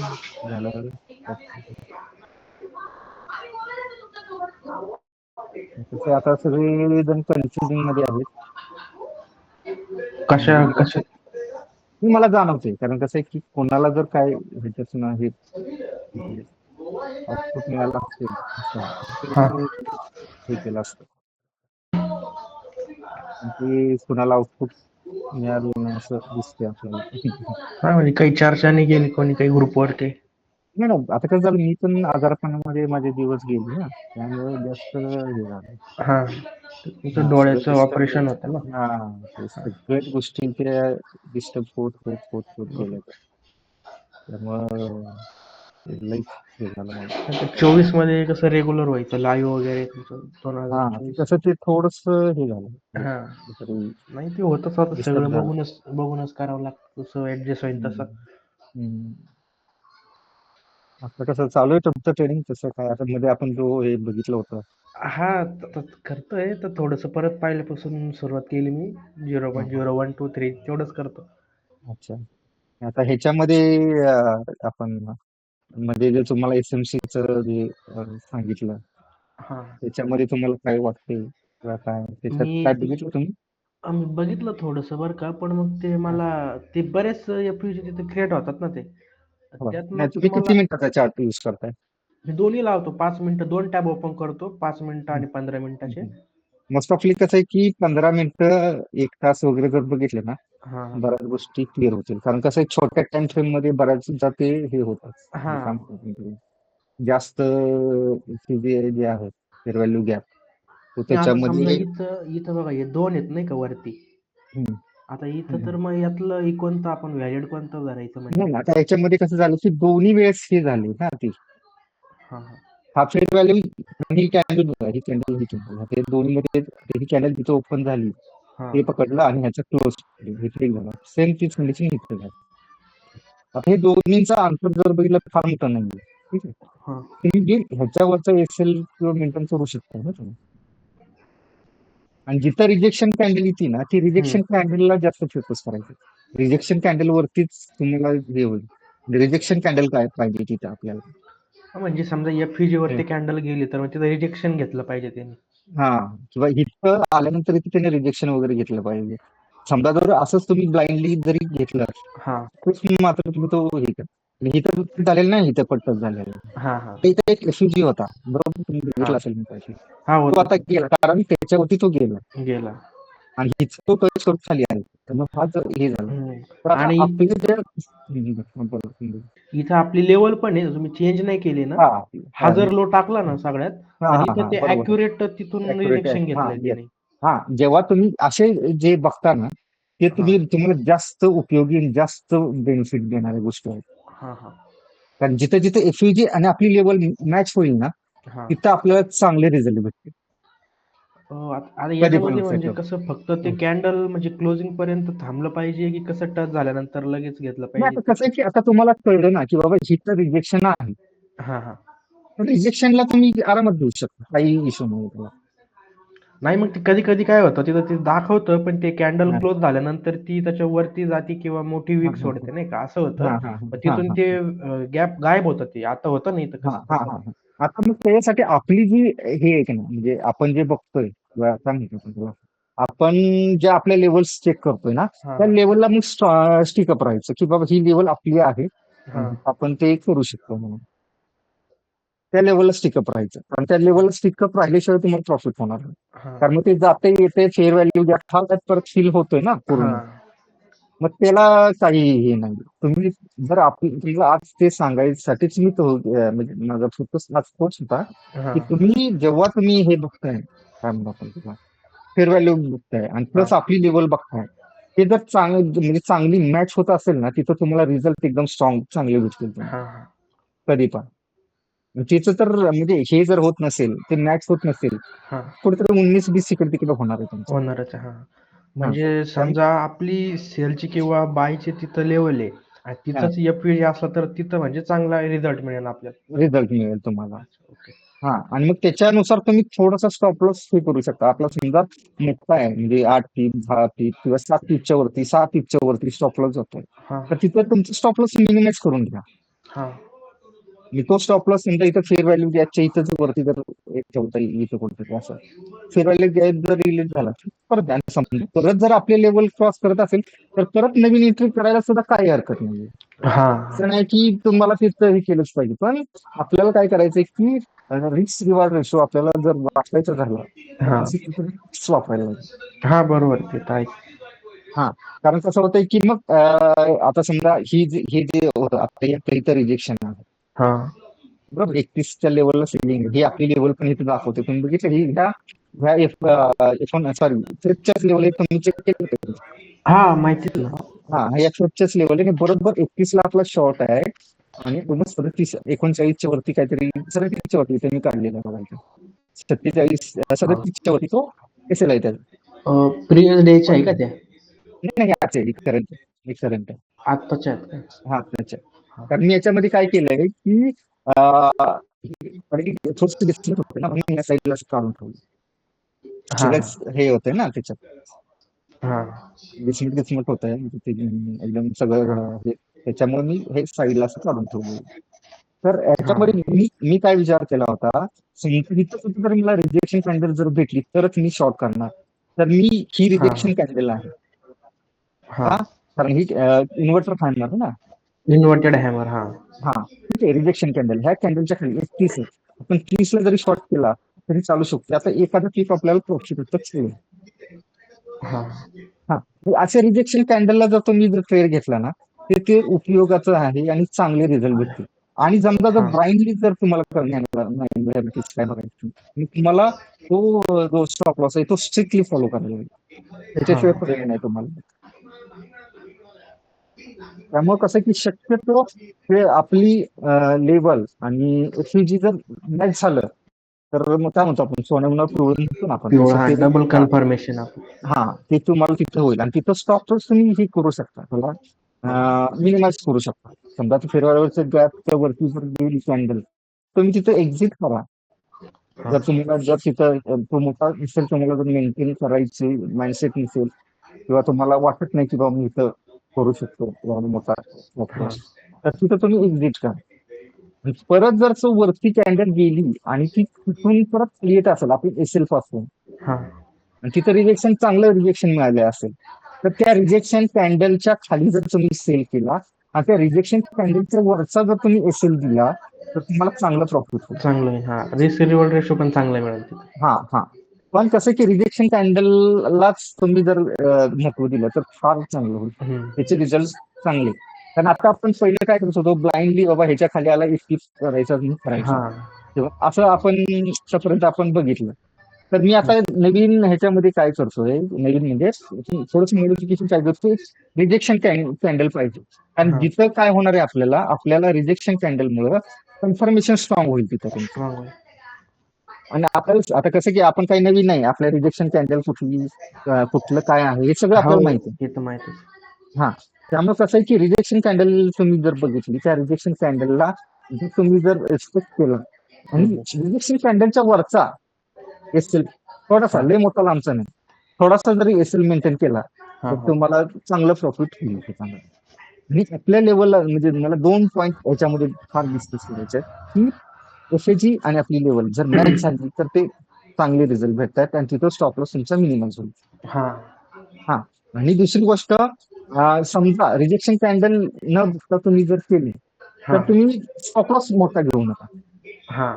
झालं. तसे आता सगळे जण कन्फ्युजन मध्ये आहेत. कशा म्हणजे कशा हे मला जाणवते, कारण कसं आहे की कोणाला जर काय ह्याच्यातून आहे आउटपुट मिळालं असेल असं, तर हा ते हे केलं असतं. पण ते कुणाला आउटपुट मिळालं नाही असं दिसतंय आपल्याला. हा म्हणजे काही चर्चा नाही केली कोणी काही ग्रुपवरती. नाही ना, आता कसं झालं, मी पण आजारपणामध्ये माझे दिवस गेले ना, त्यामुळे जास्त हे झालं. हा तुमचं सगळं डोळ्याचं डिस्टर्ब ऑपरेशन होतं ना. हा ते सगळ्याच गोष्टी त्या डिस्टर्ब होत होत होत होत गेल्या. त्यामुळं ते लईच हे झालं मला. आता 24 मध्ये कसं रेग्युलर व्हायचं लाईव्ह वगैरे तुमचं हा 2024. कसं ते थोडस हे झालं, हा काहीतरी नाही ते होतच आता डिस्टर्ब सगळं झालं. बघूनच करावं लागतं तसं ऍडजस्ट होईल हम्म. तसं. हम्म. आता कसं चालू आहे तुमचं ट्रेनिंग, तसं काय आता मध्ये आपण जो हे बघितलं होतं. हा करतोय तर थोडंसं परत पहिल्यापासून सुरुवात केली मी. हा, 0.01 2 3 तेवढंच करतो. अच्छा. आता ह्याच्यामध्ये आपण मध्ये जे तुम्हाला एसएमसी च जे सांगितलं, हा त्याच्यामध्ये तुम्हाला काय वाटते किंवा काय त्याच्यात मी काय बघितलं तुम्ही? आम्ही बघितलं थोडंसं बरं का, पण मग ते हा. मला ते बरेच एफयूजी तिथे क्रिएट होतात ना ते. हो. त्यात नाही, मग तुम्ही मला किती मिनिटाचा चार्ट यूज करताय? मी दोन्ही लावतो 5 मिनिटं 2 टॅब ओपन करतो 5 मिनिटं हं, आणि 15 हं, मिनिटाचे. हं. मोस्ट ऑफली कसं आहे की 15 मिनिटं 1 तास वगैरे जर बघितले ना, हा बऱ्याच गोष्टी क्लिअर होतील. कारण कसं आहे, छोट्या टाइम फ्रेम मध्ये बऱ्याचदा ते हे होतात, हा म्हणजे काय म्हणतात ते, जास्त जे आहे व्हॅल्यू गॅप, तो नाही आता समजा त्याच्यामध्ये. इथं इथं बघा हे दोन आहेत नाही का वरती. हं, आता हं, इथं हं. तर मग यातलं कोणतं आपण व्हॅलिड कोणतं धरायचं म्हणजे. नाही, आता याच्यामध्ये कसं झालं की दोन्ही वेळेस हे झाले ना, ती हा हा हा फेस व्हॅल्यू, ही कॅन्डल बघा, ही कॅन्डल, ही कॅन्डल, हे दोन्ही मध्ये ही कॅन्डल तिथे ओपन झाली, हा ते पकडलं आणि ह्याचा क्लोज हे क्लिक झाला, सेम तीच कंडिशन इथे झाली. आता हे दोन्हीचा अंतर जर बघितलं तर फार मोठं नाहीये, ठीक आहे. हा तुम्ही जे ह्याच्यावरचं एक्सेल किंवा मेंटेन करू शकता ना तुम्ही. आणि जिथं रिजेक्शन कॅन्डल येते ना, ती हम्म रिजेक्शन कॅन्डलला जास्त फोकस करायचं. रिजेक्शन कॅन्डल वरतीच तुम्हाला हे होईल. रिजेक्शन कॅन्डल काय पाहिजे तिथं आपल्याला. हा, म्हणजे समजा एफयूजी हे, वरती कॅन्डल गेली तर मग तिथं रिजेक्शन घेतलं पाहिजे त्यांनी. हा, किंवा इथं आल्यानंतर इथे त्याने रिजेक्शन वगैरे घेतलं पाहिजे. समजा जर असंच तुम्ही ब्लाइंडली जरी घेतलं, हा तर मात्र तुम्ही तो हे करा. आणि इथं झालेलं नाही, इथं पट्टच झालेलं आहे. हा हा तर इथं एक एसयूजी होता, बरोबर, तुम्ही हा बघितला असेल मी पाहिजे. हा तो होतं आता गेला, कारण त्याच्यावरती तो गेला गेला. आणि हिचा तो टच करून खाली आहे. तर मग हा जर हे झालं, हम्म. तर आता आणि आपले जे बोला, बोला. इथं आपली लेवल पण आहे तुम्ही चेंज नाही केली ना. हा हा हा जर लो टाकला ना सगळ्यात, हा तर हा इथं हा ते बरोबर आहे. ऍक्युरेट तिथून ऍक्युरेट आहे, रिजेक्शन हा, घेतलंय येस. त्याने. हा, जेव्हा तुम्ही असे जे बघता ना, ते हा तुम्हाला जास्त उपयोगी आणि जास्त बेनिफिट देणाऱ्या गोष्टी आहेत. हा हा कारण जिथे जिथे एफयूजी आणि आपली लेवल मॅच होईल ना, हा तिथं आपल्याला चांगले रिझल्ट भेटतील. आता कधी पण याच्यामध्ये म्हणजे सेटअप. कसं फक्त ते कॅन्डल म्हणजे क्लोजिंग पर्यंत थांबलं पाहिजे की कसं टच झाल्यानंतर लगेच घेतलं नाही, पाहिजे आता कसं कसं. आहे की आता तुम्हाला कळलं ना की बाबा हिचं रिजेक्शन आहे, हा हा तर रिजेक्शनला तुम्ही आरामात देऊ शकता, काही इश्यू नाही त्याला. नाही मग ते कधी कधी काय होतं तिथं ते दाखवतं पण ते कॅन्डल हा, क्लोज झाल्यानंतर ती त्याच्या वरती जाते किंवा मोठी हा, वीक हा, सोडते नाही का असं होतं. हा, हा, मग हा, तिथून हा, ते गॅप गायब होतं ते आता होतं नाही तर हा, कसं हा, तसं. हा, हा. आता मग त्याच्यासाठी आपली जी हे आहे की नाही, म्हणजे आपण जे बघतोय किंवा काय म्हणतो आपण त्याला, आपण जे आपल्या लेवल्स चेक करतोय ना, हा त्या लेवलला मग स्टिकअप राहायचं की बाबा ही लेवल आपली आहे हा आणि आपण ते करू शकतो म्हणून. त्या लेवलला स्टिकअप राहायचं, कारण त्या लेवलला स्टिकअप राहिल्याशिवाय तुम्हाला प्रॉफिट होणार नाही. हा कारण मग ते जाते येते, फेअर व्हॅल्यू हा परत फील होतोय ना हा पूर्ण. मग त्याला काही हे नाही. तुम्ही जर तुला आज ते सांगायसाठीच मी तो म्हणजे माझा फोकस आज तोच होता हा की जेव्हा तुम्ही हे बघताय, काय म्हणतो आपण तुला, फेअर व्हॅल्यू बघताय आणि हा प्लस आपली लेवल बघताय, ते जर म्हणजे चांगली मॅच होत असेल ना, तिथं तुम्हाला रिझल्ट एकदम स्ट्रॉंग चांगले भेटतील तुम्हाला हा कधी पण. तिचं तर म्हणजे हे जर होत नसेल, ते मॅच होत नसेल, हा कुठेतरी 19-20 इकडे तिकडे होणार आहे तुमचं. होणारच आहे, हा. हा, म्हणजे समजा आपली सेलची किंवा बायची तिथं लेवल आहे आणि तिथंच एफयूजी असला तर तिथं म्हणजे चांगला रिझल्ट मिळेल आपल्याला. रिझल्ट मिळेल तुम्हाला. अच्छा ओके. हा, आणि मग त्याच्यानुसार तुम्ही थोडासा स्टॉप लॉस हे करू शकता. आपला समजा मोठा आहे, म्हणजे 8 टीप 10 टीप किंवा 7 टीपच्या वरती 6 टीपच्या वरती स्टॉप लॉस जातोय, हा तर तिथं तुमचं स्टॉप लॉस मिनिमाइज करून घ्या. हा मी तो स्टॉप लॉस समजा इथं फेअर व्हॅल्यू गॅपच्या इथं जर वरती जर एक ठेवता येईल इथं कुठेतरी असं फेअर व्हॅल्यू गॅप जर रिलीज झाला तर परत आणि समजा परत जर आपले लेवल क्रॉस करत असेल तर परत नवीन एंट्री करायला सुद्धा काही हरकत नाही. हा असं नाही की तुम्हाला तिथं हे केलंच पाहिजे, पण आपल्याला काय करायचंय की रिस्क रिवॉर्ड रेशो आपल्याला जर वापरायचा झाला तर हा कसं रिस्क वापरायला लागेल. हा बरोबर ते तर आहे. हा, कारण कसं होतंय की मग आता समजा हे जे होतं आता या इथं रिजेक्शन आहे हा बरोबर 31च्या लेवलला सेलिंग ही आपली लेवल पण इथे दाखवते तुम्ही बघितलं ही ह्या ह्या सॉरी फ्लिपच्याच लेवल तुम्ही चेक केलं. हा माहितीच ना. हा या फ्लिपच्याच लेवल आहे बरोबर 31ला आपला शॉर्ट आहे आणि पूर्ण 37 39च्या वरती काहीतरी 37च्या वरती त्यांनी काढलेला बघा इथे. 47 37च्या वरती तो एसएल आहे त्याचा. प्रिव्हियस डेच्या आहे पण का त्या? नाही नाही याच आहे करंट आहे. आत्ताच्या आहेत का? हा त्याच्या कारण मी याच्यामध्ये काय केलंय की थोडस डिस्टन्स होते ना म्हणून या साईडला काढून ठेवलं. हा शिलाच हे होतंय ना त्याच्यात हा डिस्टन्स होत आहे एकदम हा सगळं हे त्याच्यामुळे मी हे साईडला असं काढून ठेवलं. तर हा याच्यामध्ये मी काय विचार केला होता इथं सुद्धा जर मला रिजेक्शन कॅन्डल जर भेटली तरच मी शॉर्ट करणार. तर मी ही हा रिजेक्शन कॅन्डल आहे हा का कारण ही इन्व्हर्टर फाडणार ना. इन्व्हर्टेड हॅमर हा हा ठीक आहे रिजेक्शन कॅन्डल ह्या कॅन्डलच्या खाली 31 आहे आपण 30ला जरी शॉर्ट केला तरी चालू शकतो. आता एखादा क्लिप आपल्याला प्रॉफिट होतच नाही. हा हा अशा रिजेक्शन कॅन्डलला जर तुम्ही जर ट्रेड घेतला ना तर ते उपयोगाचं आहे आणि चांगले रिझल्ट भेटतील. आणि समजा जर हा ब्लाइंडली जर तुम्हाला काय बघायचं मग तुम्हाला तो जो स्टॉप लॉस आहे तो स्ट्रिक्टली फॉलो करायला लागेल हा त्याच्याशिवाय पर्याय नाही तुम्हाला. त्यामुळे कसं की शक्यतो हे आपली लेवल आणि एफईजी जर मॅच झालं तर मग काय म्हणतो आपण सोन्यावर पिवळं म्हणतो ना आपण पिवळा तसं हा ते डबल कन्फर्मेशन आपण. हा ते तुम्हाला तिथं होईल आणि तिथं स्टॉप लॉस तुम्ही हे करू शकता त्याला मिनिमाइज करू शकता. समजा फेअरवॅल्यूच्या गॅपच्या वरती जर गेली कॅन्डल तुम्ही तिथं एक्झिट करा. हा जर तुम्हाला जर तिथं तो मोठा नसेल तुम्हाला जर मेंटेन करायची माइंडसेट नसेल किंवा तुम्हाला वाटत नाही की बाबा मी इथं करू शकतो किंवा मोठा स्टॉप हा लॉस तर तिथं तुम्ही एक्झिट करा. आणि परत जर तो वरती कॅन्डल गेली आणि ती तिथून परत येत असेल आपण एसएल पासून हा आणि तिथं रिजेक्शन चांगलं रिजेक्शन मिळालं असेल तर त्या रिजेक्शन कॅन्डलच्या खाली जर तुम्ही सेल केला आणि त्या रिजेक्शन कॅन्डलच्या वरचा जर तुम्ही एसएल दिला तर तुम्हाला चांगलं प्रॉफिट होईल. चांगलं आहे. हा रिस्क रिवॉर्ड रेशो पण चांगला मिळेल तिथे. हा हा पण कसं की रिजेक्शन कॅन्डललाच तुम्ही जर महत्व दिलं तर फार चांगलं होईल हम्म. त्याचे रिझल्ट चांगले. कारण आता आपण पहिलं काय करत होतो ब्लाइंडली बाबा ह्याच्या खाली आला स्किप करायचा नाही करायचा हा तेव्हा असं आपण आतापर्यंत आपण बघितलं. तर मी आता नवीन ह्याच्यामध्ये काय करतोय नवीन म्हणजे थोडस मॉडिफिकेशन काय करतोय रिजेक्शन कॅन्डल पाहिजे आणि हा जिथं काय होणार आहे आपल्याला रिजेक्शन कॅन्डलमुळं कन्फर्मेशन स्ट्रॉंग होईल तिथं तुमचं. स्ट्रॉंग आहे. आणि आपल्याला आता कसं की आपण काही नवीन नाही आपल्या रिजेक्शन कॅन्डल कुठलं काय आहे हे सगळं हो आपल्याला माहिती आहे. हे तर माहितीच. हा त्यामुळे कसं आहे की रिजेक्शन कॅन्डल तुम्ही जर बघितली त्या रिजेक्शन कॅन्डलला जर तुम्ही जर रिस्पेक्ट केलं आणि हम्म. रिजेक्शन कॅन्डलच्या वरचा एसएल थोडासा हा लय मोठा लांबचा नाही थोडासा जरी एसएल मेंटेन केला हा तर हा तुम्हाला चांगलं प्रॉफिट होईल त्याच्यामध्ये. आणि आपल्या लेवलला म्हणजे मला 2 पॉईंट याच्यामध्ये फार डिस्कस करायचे आहेत की एफएजी आणि आपली लेवल जर मॅच झाली तर ते चांगले रिझल्ट भेटतात आणि तिथं स्टॉप लॉस तुमचा मिनिमाइज होईल. हा हा आणि दुसरी गोष्ट समजा रिजेक्शन कॅन्डल न बघता तुम्ही जर केली हा तर तुम्ही स्टॉप लॉस मोठा घेऊ नका. हा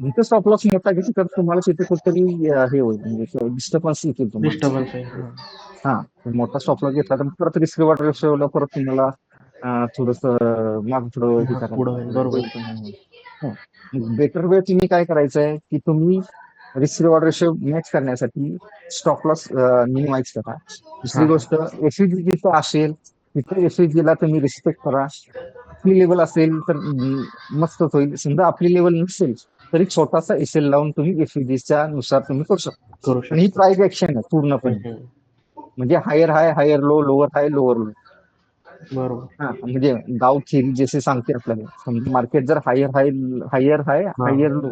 जिथं स्टॉप लॉस मोठा घेतला तर तुम्हाला तिथे कुठेतरी हे होईल म्हणजे डिस्टर्बन्स येतील तुम्हाला. डिस्टर्बन्स आहे. हा हा मोठा स्टॉप लॉस घेतला तर परत रिस्क रिवॉर्ड रेशोला परत तुम्हाला थोडस माग थोडं हे महाग पुढं होईल करायला बरोबर. होईल पण नाही होईल. बेटर वे तुम्ही काय करायचंय की तुम्ही रिस्क रिवॉर्ड रेशो मॅच करण्यासाठी स्टॉप लॉस मिनिमाइज करा. हा दुसरी गोष्ट एफईजी जिथं असेल तिथे एफईजीला तुम्ही रिस्पेक्ट करा. आपली लेवल असेल तर मस्तच होईल समजा आपली लेवल नसेल तरी छोटासा एसएल लावून तुम्ही एफईजीच्या नुसार तुम्ही करू शकता. करू आणि ही शकतो. प्राइस ऍक्शन आहे पूर्णपणे म्हणजे higher high higher low lower high lower low. बरोबर. हा म्हणजे डाव थेरी जसे सांगते आपल्याला समजा मार्केट जर हायर हाय हा हायर लो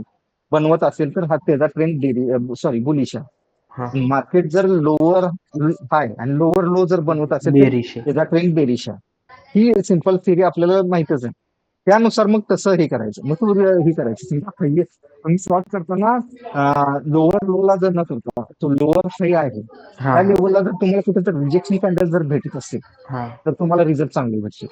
बनवत असेल तर हा त्याचा ट्रेंड सॉरी बुलिश हा आहे. मार्केट जर लोअर हाय आणि लोअर लो जर बनवत असेल तर बेरीज आहे. त्याचा ट्रेंड बेरिश आहे. ही सिंपल थिअरी आपल्याला माहितच आहे. त्यानुसार मग तसं हे करायचं. मग तू हे करायचं. समजा पहिले तुम्ही शॉर्ट करताना लोअर लोला जर न करता तो लोअर हाय आहे. हा त्या लेवलला जर तुम्हाला कुठेतरी रिजेक्शन कॅन्डल जर भेटत असेल, हा तर तुम्हाला रिझल्ट चांगले भेटतील.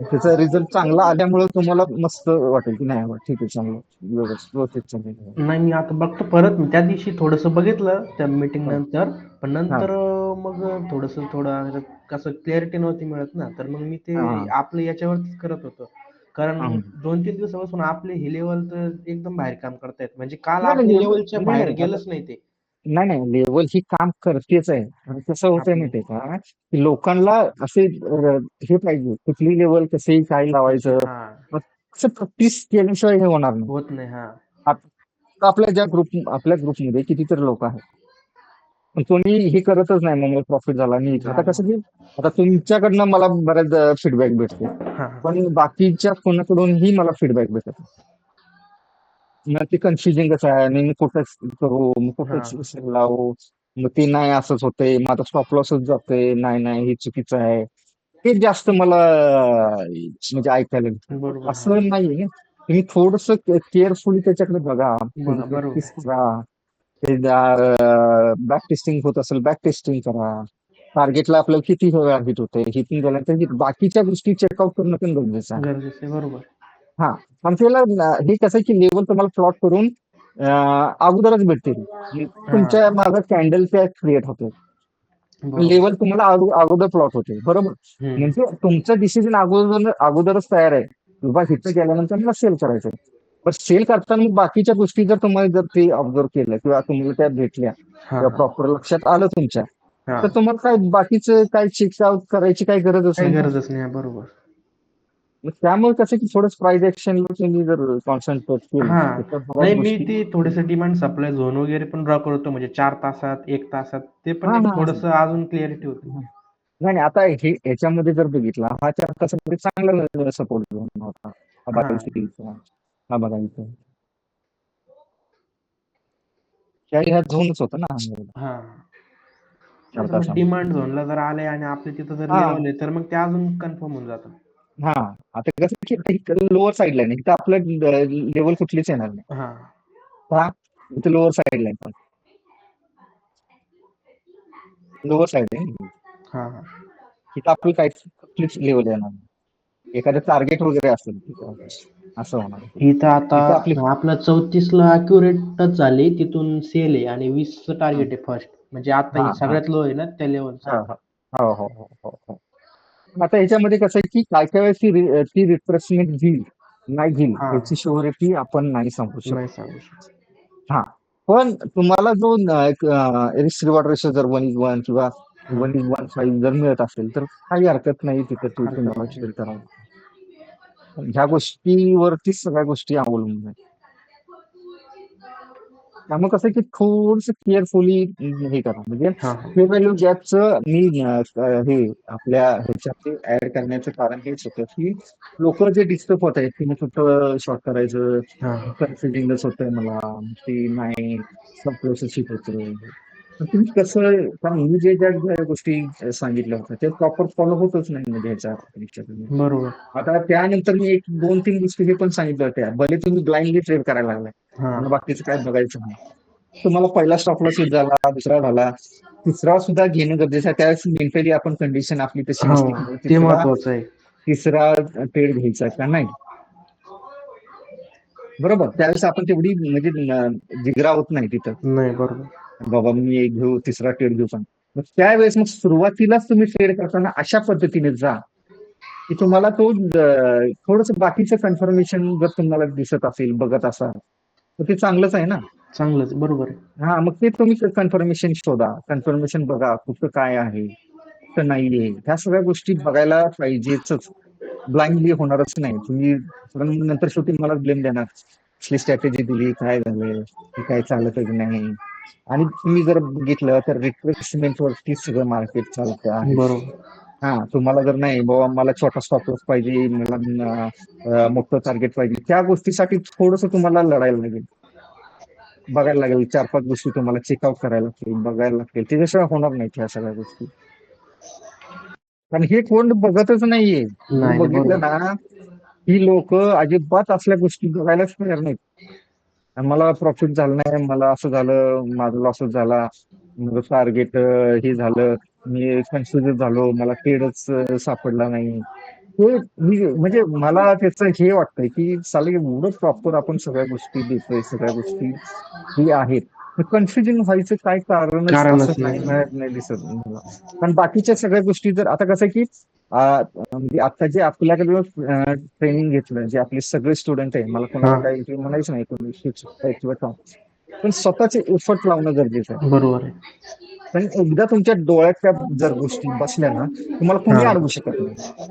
त्याचा रिझल्ट चांगला आल्यामुळे तुम्हाला मस्त वाटेल की नाही ठीक आहे चांगलं व्यवस्थित चांगलं. नाही, मी आता बघतो परत. मी त्या दिवशी थोडंसं बघितलं त्या मीटिंग हा नंतर, पण हा नंतर मग थोडं कसं क्लॅरिटी नव्हती मिळत ना, तर मग मी हा ते आपलं याच्यावरतीच करत होतो. कारण हा. 2-3 दिवसापासून आपले हे लेव्हल तर एकदम बाहेर काम करतायत. म्हणजे काल नाही आपल्या नाही लेव्हलच्या नाही बाहेर नाही आता गेलंच नाही ते. नाही नाही लेवल ही काम करतेच आहे. आणि कसं होतंय आपले माहितीये का की लोकांना असे हे पाहिजे कुठली लेवल कशी काय कसे लावायचं. हां, मग असं प्रॅक्टिस केल्याशिवाय हे होणार नाही. होत नाही. हां, आता आपल्या ग्रुपमध्ये कितीतरी लोक आहेत. पण कोणी हे करतच नाही मग प्रॉफिट झाला नाही. आता झालं. कसं की आता तुमच्याकडनं मला बऱ्याच फीडबॅक भेटतो. हां, पण बाकीच्या कोणाकडूनही मला फीडबॅक भेटत नाही. मग ते कन्फ्युजिंगच आहे आणि मी कुठं करू मग हां, कुठं लावू. मग ते नाही असंच होतंय मग आता स्टॉप लॉसच जातोय नाही नाही हे चुकीचं आहे. ते जास्त मला म्हणजे ऐकायला येतं. बरोबर. हां, असं नाहीये. तुम्ही थोडस केअरफुली त्याच्याकडे बघा थोडी बघा प्रॅक्टिस बरोबर. करा. ते बॅक टेस्टिंग होत असेल बॅक टेस्टिंग करा. टार्गेटला आपल्याला किती वेळा हिट होते हिटिंग झाल्यानंतर बाकीच्या गोष्टी चेकआउट करणं पण गरजेचं आहे. गरजेचं आहे. बरोबर. हा पण त्याला हे कसं आहे की लेवल तुम्हाला प्लॉट करून अगोदरच भेटते ती. हां, तुमच्या मागे कॅन्डल क्रिएट होते. बरोबर. लेवल तुम्हाला अगोदर प्लॉट होते बरोबर. हं. म्हणजे तुमचं डिसिजन अगोदरच तयार आहे. बाबा हिथं गेल्यानंतर मला सेल करायचंय. पण सेल करताना मग बाकीच्या गोष्टी जर तुम्हाला जर ते ऑब्झर्व केलं किंवा तुम्हाला त्या भेटल्या हां, किंवा हां, प्रॉपर लक्षात आलं तुमच्या, तर हां. तुम्हाला काय बाकीचं काय चेक आउट करायची काही गरजच काही नाही ना. गरजच नाही. बरोबर. मग त्यामुळे कसं की थोडं प्राइस ऍक्शनला तुम्ही जर कॉन्सन्ट्रेट केलं हां. तर त्या बऱ्याच नाही, मी गोष्टी. ते थोडेसे डिमांड सप्लाय झोन वगैरे पण ड्रॉ करतो. म्हणजे 4 तासात, 1 तासात ते हा पण एक हा थोडंसं अजून क्लॅरिटी होते. हा. नाही नाही आता हे याच्यामध्ये जर बघितला हा 4 तासामध्ये चांगला सपोर्ट होता. हा हां, 22 हा बघा इथं ह्या झोनच होता ना हा हां. चार तेच मग तासामध्ये डिमांड झोनला जर आले आणि आपल्या तिथं जर हा लेवल आहे, तर मग ते अजून कन्फर्म होऊन जातं. हा आता कसं की लोअर साईडला नाही तर आपलं लेवल कुठलीच येणार नाही. हां, हा इथे लोअर साईडला आहे पण लोअर साईड आहे. हां, हां. तिथं आपली काही कुठलीच लेवल येणार नाही. एखादं टार्गेट वगैरे असेल तिथं असं होणार. इथं आता तिथं आपली आपलं 34ला अॅक्युरेट टच झाली. तिथून सेल आहे आणि 20चं हा टार्गेट आहे फर्स्ट. म्हणजे आता हा ही हा सगळ्यात लो आहे ना त्या लेव्हलचा. हा हा हो हो हो हो हो. आता ह्याच्यामध्ये कसं आहे की काय काय वेळेस ती रिफ्रेशमेंट घेईल नाही घेईल हां, याची शुअरिटी आपण नाही सांगू नाही शकत. सांगू शकत. हा पण तुम्हाला जो रिस्क रिवॉर्ड रेशो जर 1:1 किंवा हां, 1:15 जर मिळत असेल तर काही हरकत नाही तिथं हरकत तुम्हाला नाही. शेअर करावं. ह्या गोष्टीवरतीच सगळ्या गोष्टी अवलंबून आहेत. त्यामुळे कसं आहे की थोडस केअरफुली हे करा म्हणजे हां, हां. फेअर व्हॅल्यू गॅपचं मी हे आपल्या ह्याच्यात ऍड करण्याचं कारण हेच होतं की लोक जे डिस्टर्ब होत आहेत की मग कुठं शॉर्ट करायचं हां, हां. कन्फ्युजिंगच होतंय मला की नाही सब प्रोसेसिंग होतोय. तर तुम्ही कसं कारण मी ज्या गोष्टी सांगितल्या होत्या ते प्रॉपर फॉलो होतच नाही म्हणजे ह्याच्या ह्याच्यात. बरोबर. आता त्यानंतर मी एक 2-3 गोष्टी हे पण सांगितलं होत्या भले तुम्ही ब्लाइंडली ट्रेड करायला लागलाय हां. मला बाकीचं काय बघायचं नाही. तुम्हाला पहिला स्टॉप लॉस हिट झाला दुसरा झाला तिसरा सुद्धा घेणं गरजेचं आहे. त्यावेळेस मेंटली आपण कंडिशन आपली तशी हो, नसते की ते तिसरा महत्वाचं आहे. तिसरा ट्रेड घ्यायचा का नाही. बरोबर त्यावेळेस आपण तेवढी म्हणजे जिगरा होत नाही तिथं नाही, बरोबर. बाबा मी एक घेऊ तिसरा ट्रेड घेऊ पण मग त्यावेळेस मग सुरुवातीलाच तुम्ही ट्रेड करताना अशा पद्धतीने जा की तुम्हाला तो थोडस बाकीचं कन्फर्मेशन जर तुम्हाला दिसत असेल बघत असाल तर ते चांगलंच आहे ना. चांगलंच. बरोबर आहे. हा मग ते तुम्ही कन्फर्मेशन शोधा कन्फर्मेशन बघा कुठं काय आहे कुठं नाहीये ह्या सगळ्या गोष्टी बघायला पाहिजेच. ब्लाइंडली होणारच नाही तुम्ही कारण नंतर शेवटी मला ब्लेम देणार कसली स्ट्रॅटेजी दिली काय झालं की काय चालतच नाही. आणि तुम्ही जर बघितलं तर रिट्रेसमेंट वरती सगळं मार्केट चालतं आहे. बरोबर. हा तुम्हाला जर नाही बाबा मला छोटा स्टॉप लॉस पाहिजे मला मोठं टार्गेट पाहिजे त्या गोष्टीसाठी थोडस तुम्हाला लढायला लागेल. बघायला लागेल 4-5 गोष्टी तुम्हाला चेकआउट करायला लागतील बघायला लागतील त्याच्याशिवाय होणार नाहीत ह्या सगळ्या गोष्टी. कारण हे कोण बघतच नाहीये. जर नाही, नाही. बघितलं बरोबर. ना ही लोक अजिबात असल्या गोष्टी बघायलाच तयार नाहीत. आणि मला प्रॉफिट झालं नाही, मला असं झालं, माझा लॉसच झाला, माझं टार्गेट हे झालं, मी कन्फ्युज झालो, मला ट्रेडच सापडला नाही. ते म्हणजे मला त्याचं हे वाटतंय की साले एवढं प्रॉपर आपण सगळ्या गोष्टी देतोय, सगळ्या गोष्टी हे आहेत, कन्फ्युजन व्हायचं काय कारणच असं कारणच नाही नाही. नाही नाही दिसत मला. कारण बाकीच्या सगळ्या गोष्टी जर आता कसं आहे की म्हणजे आता जे आपल्याकडे ट्रेनिंग घेतलं, जे आपले सगळे स्टुडंट आहे, मला हा, कोणाला काही ते म्हणायचं नाही, कोणी शिक्षक आहे किंवा काय. पण स्वतःचे एफर्ट लावणं गरजेचं आहे. बरोबर आहे. कारण एकदा तुमच्या डोळ्यात त्या जर गोष्टी बसल्या ना, तुम्हाला हा, कोणी अडवू शकत नाही.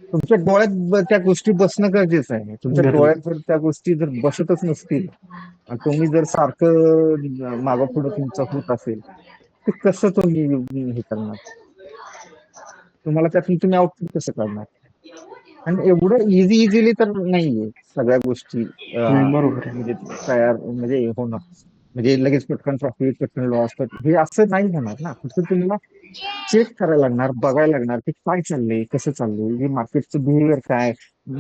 तुमच्या डोळ्यात त्या गोष्टी बसणं गरजेचं आहे. तुमच्या गरज डोळ्यात जर त्या गोष्टी जर बसतच नसतील आणि तुम्ही जर सारखं मागं पुढं तुमचं होत असेल, ते कसं तुम्ही हे करणार? तुम्हाला त्यातून तुम्ही आउटपुट कसं काढणार? आणि एवढं इझिली तर नाहीये सगळ्या गोष्टी नाही, बरोबर आहे. म्हणजे तयार म्हणजे होणं. म्हणजे लगेच पटकन प्रॉफिट, पटकन लॉस, हे असं नाही होणार ना. फक्त तुम्हाला चेक करायला लागणार, बघायला लागणार की काय चाललंय, कसं चाललंय, हे मार्केटचं बिहेवियर काय,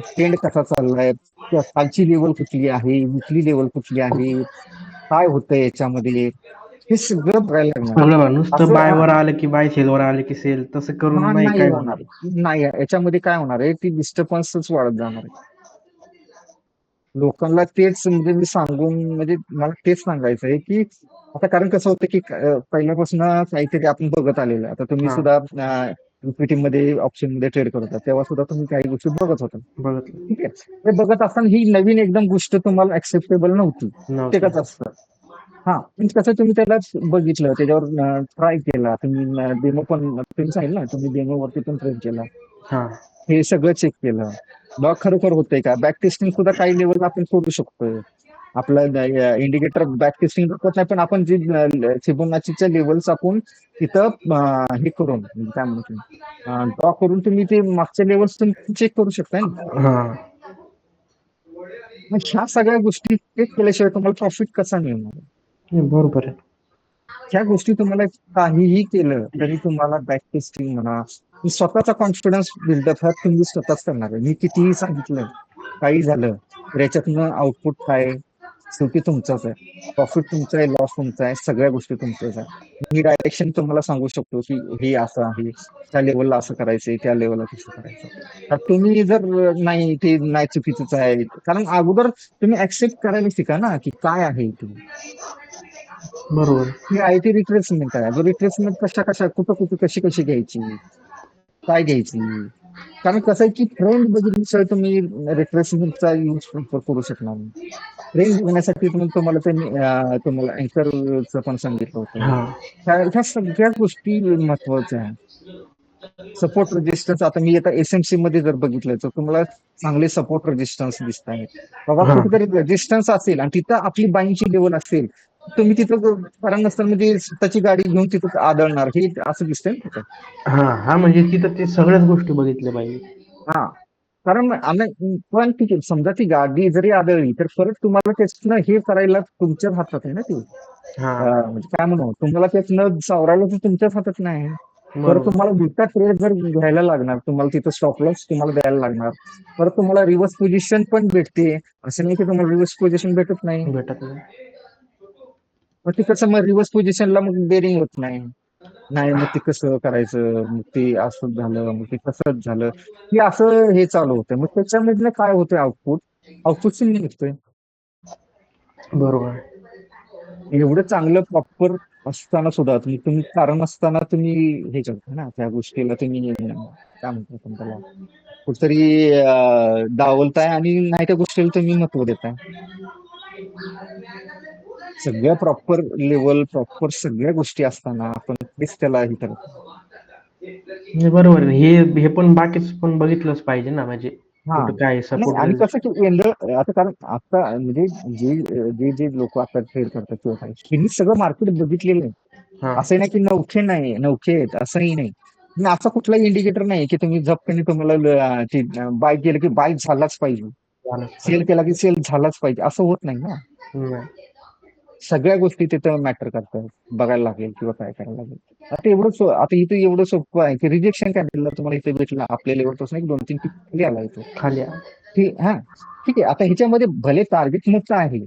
ट्रेंड कसा चाललाय, कालची लेवल कुठली आहे, विकली लेवल कुठली आहे, काय होतंय याच्यामध्ये, हे सगळं बघायला लागणार. सगळं नुसतं असं बाय वर आलं की बाय, सेल वर आलं की सेल, तसं करून हा नाही नाही काय होणार. होणार. नाही, याच्यामध्ये काय होणार आहे, ती डिस्टर्बन्सच वाढत जाणार आहे. लोकांना तेच म्हणजे मी सांगून म्हणजे मला तेच सांगायचं आहे की आता कारण कसं होतं की पहिल्यापासून काहीतरी आपण बघत आलेलं आहे. आता तुम्ही हा, सुद्धा इक्विटी मध्ये ऑप्शन मध्ये ट्रेड करत होता, तेव्हा सुद्धा तुम्ही काही गोष्टी बघत होता. बघितलं ठीक आहे. ते बघत असताना ही नवीन एकदम गोष्ट तुम्हाला ऍक्सेप्टेबल नव्हती. नव्हती. प्रत्येकाच असतं. हा, पण कसं तुम्ही त्याला बघितलं, त्याच्यावर ट्राय केला, तुम्ही डेमो पण तुम्ही सांगितलं ना, तुम्ही डेमो वरती पण ट्रेड केला, हा, हे सगळं चेक केलं. बघ खरोखर होतंय का, बॅक टेस्टिंग सुद्धा काही लेवल आपण करू शकतोय. आपलं इंडिकेटर बॅक टेस्टिंग करत नाही, पण आपण जे फिबोनाचीच्या लेवल्स आपण तिथं हे करून म्हणजे काय म्हणतो ड्रॉ करून तुम्ही ते मागच्या लेवल्स तुम्ही चेक करू शकताय ना. हा. मग ह्या सगळ्या गोष्टी चेक केल्याशिवाय तुम्हाला प्रॉफिट कसा मिळणार? नाही, बरोबर आहे. ह्या गोष्टी तुम्हाला काहीही केलं तरी तुम्हाला बॅक टेस्टिंग म्हणा, स्वतःचा कॉन्फिडन्स बिल्डअप हा तुम्ही स्वतःच करणार आहे. मी कितीही सांगितलं, काही झालं तर याच्यातनं आउटपुट काय, शेवटी तुमचाच आहे. प्रॉफिट तुमचा आहे, लॉस तुमचा आहे, सगळ्या गोष्टी तुमच्याच आहे. मी डायरेक्शन तुम्हाला सांगू शकतो की हे असं आहे, त्या लेवलला असं करायचंय, त्या लेवलला तसं करायचं. तर तुम्ही जर नाही ते नाही चुकीचंच आहे, कारण अगोदर तुम्ही ऍक्सेप्ट करायला शिका ना की काय आहे ते. बरोबर. ही आहे ती रिट्रेसमेंट आहे. जो रिट्रेसमेंट कशा कशा कुठं कुठं कशी कशी घ्यायची, काय घ्यायची. कारण कसं आहे की ट्रेंड बघितल्याशिवाय तुम्ही रिट्रेसमेंटचा यूज करू शकणार नाही. ट्रेंड बघण्यासाठी तुम्हाला त्यांनी तुम्हाला अँकरचं पण सांगितलं होतं. हा, ह्या सगळ्या गोष्टी महत्वाच्या आहेत. सपोर्ट रेजिस्टन्स आता मी आता एसएमसी मध्ये जर बघितलं तर तुम्हाला चांगले सपोर्ट रेजिस्टन्स दिसत आहेत. बाबा हा, कुठेतरी रेजिस्टन्स असेल आणि तिथं आपली बाईंची लेवल असेल, तुम्ही तिथं कारण नसताना म्हणजे स्वतःची गाडी घेऊन तिथं आदळणार हे असं दिसतंय ना तिथं. हा. हा, म्हणजे तिथं ते सगळ्याच गोष्टी बघितल्या पाहिजे. हा, कारण आम्ही पण ठीक आहे, समजा ती गाडी जरी आदळली तर परत तुम्हाला त्यातनं हे करायला तुमच्याच हातात आहे ना ते. हा, म्हणजे काय म्हणू तुम्हाला त्यातनं सावरायला तर तुमच्याच हातात नाही. परत बरोबर. तुम्हाला दुसरा ट्रेड जर घ्यायला लागणार, तुम्हाला तिथं स्टॉप लॉस तुम्हाला द्यायला लागणार. परत तुम्हाला रिव्हर्स पोझिशन पण भेटते. असं नाही की तुम्हाला रिव्हर्स पोझिशन भेटत नाही. भेटत नाही. मग ते कसं मग रिव्हर्स पोझिशनला मग बेरिंग होत नाही. नाही मग ते कसं करायचं, मग ते असंच झालं, मग ते तसंच झालं. हे असं हे चालू होतं. मग त्याच्यामधनं काय होतंय आउटपुट? आउटपुट शून्य निघतोय. बरोबर. एवढं चांगलं प्रॉपर असताना सुद्धा तुम्ही कारण असताना तुम्ही हे करता ना, त्या गोष्टीला तुम्ही काय म्हणतो आपण त्याला कुठतरी डावलताय आणि नाही त्या गोष्टीला तुम्ही महत्व देताय. सगळ्या प्रॉपर लेवल, प्रॉपर सगळ्या गोष्टी असताना आपण तेच त्याला हे करत नाही. नाही, बरोबर आहे. हे हे पण बाकीच पण बघितलंच पाहिजे ना, म्हणजे हा, कुठं काय नाही सपोर्ट आणि रेजिस्ट. कसं की यंदा आता कारण आता म्हणजे जे जे जे लोक आता ट्रेड करतात किंवा काय त्यांनी सगळं मार्केट बघितलेलं आहे. हा, असं नाही की नवखे नाही, नवखे आहेत असंही नाही. आणि असा कुठलाही इंडिकेटर नाही की तुम्ही झपकने तुम्हाला बाय केलं की बाय झालाच पाहिजे, झालंच सेल पाहिजे. केला की सेल झालाच पाहिजे, असं होत नाही ना. नाही. सगळ्या गोष्टी तिथं मॅटर करतात. बघायला लागेल किंवा काय करायला लागेल. आता इथं एवढं सोपं आहे की रिजेक्शन कॅन्डलला तुम्हाला इथे भेटलं आपल्या लेवलपासून एक 2-3 टिक खाली आला येतो. खाली हा, ठीक आहे. आता ह्याच्यामध्ये भले टार्गेट मोठं आहे,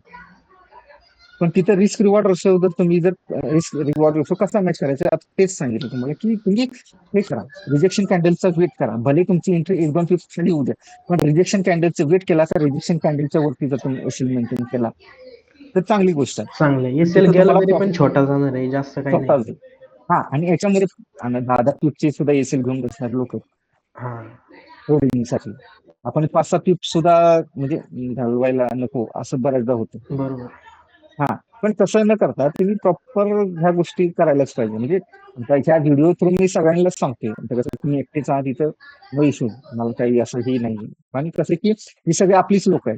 पण तिथं रिस्क रिवॉर्ड रेशो जर तुम्ही जर रिस्क रिवॉर्ड रेशो कसा मॅच करायचा आता तेच सांगितलं तुम्हाला की तुम्ही हे करा, रिजेक्शन कॅन्डलचा वेट करा. भले तुमची एंट्री 1-2 पिप्स खाली होऊ द्या, पण रिजेक्शन कॅन्डलचं वेट केला तर रिजेक्शन कॅन्डलच्या वरती जर तुम्ही एसएल मेंटेन केला तर चांगली गोष्ट आहे. चांगलं आहे. आणि एसएल तिथं गेला तुम्हाला तरी पण प्रॉफिट छोटा जाणार आहे, जास्त काही नाही. स्वतःच. हा, आणि याच्यामध्ये 10-10 पिपचे सुद्धा एसएल घेऊन बसणार लोक हा, ट्रेडिंगसाठी. आपण 5-6 पिप सुद्धा म्हणजे घालवायला नको असं बऱ्याचदा होतं. बरोबर. हा, पण तसं न करता तुम्ही प्रॉपर ह्या गोष्टी करायलाच पाहिजे. म्हणजे आता ह्या व्हिडिओ थ्रू मी सगळ्यांनाच सांगते. आता कसं तुम्ही एकटेच आहात इथं, नो इश्यू. मला काही असंही नाही. आणि कसं की ही सगळी आपलीच लोक आहेत.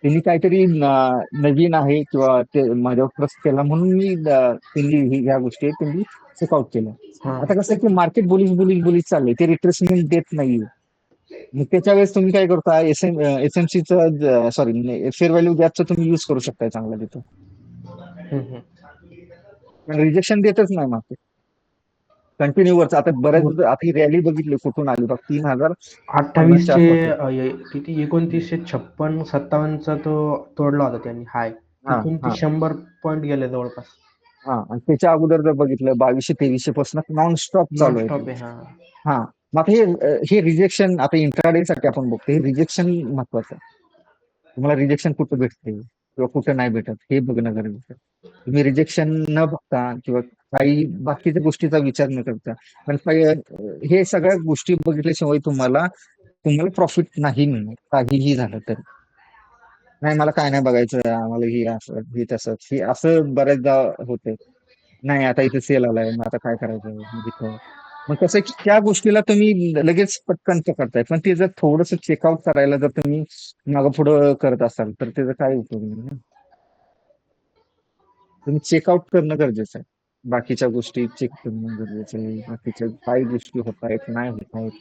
त्यांनी काहीतरी नवीन आहे किंवा ते माझ्यावर ट्रस्ट केला म्हणून मी त्यांनी ह्या गोष्टी आहेत त्यांनी चेकआउट केल्या. हा, आता कसं आहे की मार्केट बुलिश बुलिश बुलिश चाललंय, ते रिट्रेसमेंट देत नाहीये. मग त्याच्या वेळेस तुम्ही काय करता, एसएमसीचं सॉरी फेअर व्हॅल्यू गॅपचं तुम्ही युज करू शकताय चांगला तिथं. हम्म. पण रिजेक्शन देतच नाही मार्केट कंटिन्यू वरच. आता बऱ्याच बर, आता ही रॅली बघितली कुठून आली बघ, 3050च्या 2800 आसपास. किती 2956-57चा तो तोडला होता त्यांनी हाय. हा, तिथून ती हा, 100 पॉईंट गेले जवळपास. हा. आणि त्याच्या अगोदर जर बघितलं 2200-2300 पासून नॉन स्टॉप नॉन चालू आहे ते. स्टॉप आहे हा. हा, मग आता हे रिजेक्शन आता इंट्राडे साठी आपण बघतो, हे रिजेक्शन महत्वाचं आहे. तुम्हाला रिजेक्शन कुठं भेटते किंवा कुठं नाही भेटत हे बघणं गरजेचं आहे. तुम्ही रिजेक्शन न बघता किंवा काही बाकीच्या गोष्टीचा विचार न करता, पण हे सगळ्या गोष्टी बघितल्याशिवाय तुम्हाला तुम्हाला प्रॉफिट नाही मिळणार काहीही झालं तर. नाही मला काय नाही बघायचं, आम्हाला ही असं हे तसं हे असं बऱ्याचदा होते. नाही आता इथे सेल आलाय, मग आता काय करायचं मग इथं. मग कसं आहे की त्या गोष्टीला तुम्ही लगेच पटकन पकडताय, पण ते जर थोडंसं चेकआउट करायला जर तुम्ही मागं पुढं करत असाल तर त्याचा काय उपयोग नाही ना. तुम्ही चेकआउट करणं गरजेचं आहे. बाकीच्या गोष्टी चेक करणं गरजेचं आहे. बाकीच्या काय गोष्टी होत आहेत, नाही होत आहेत,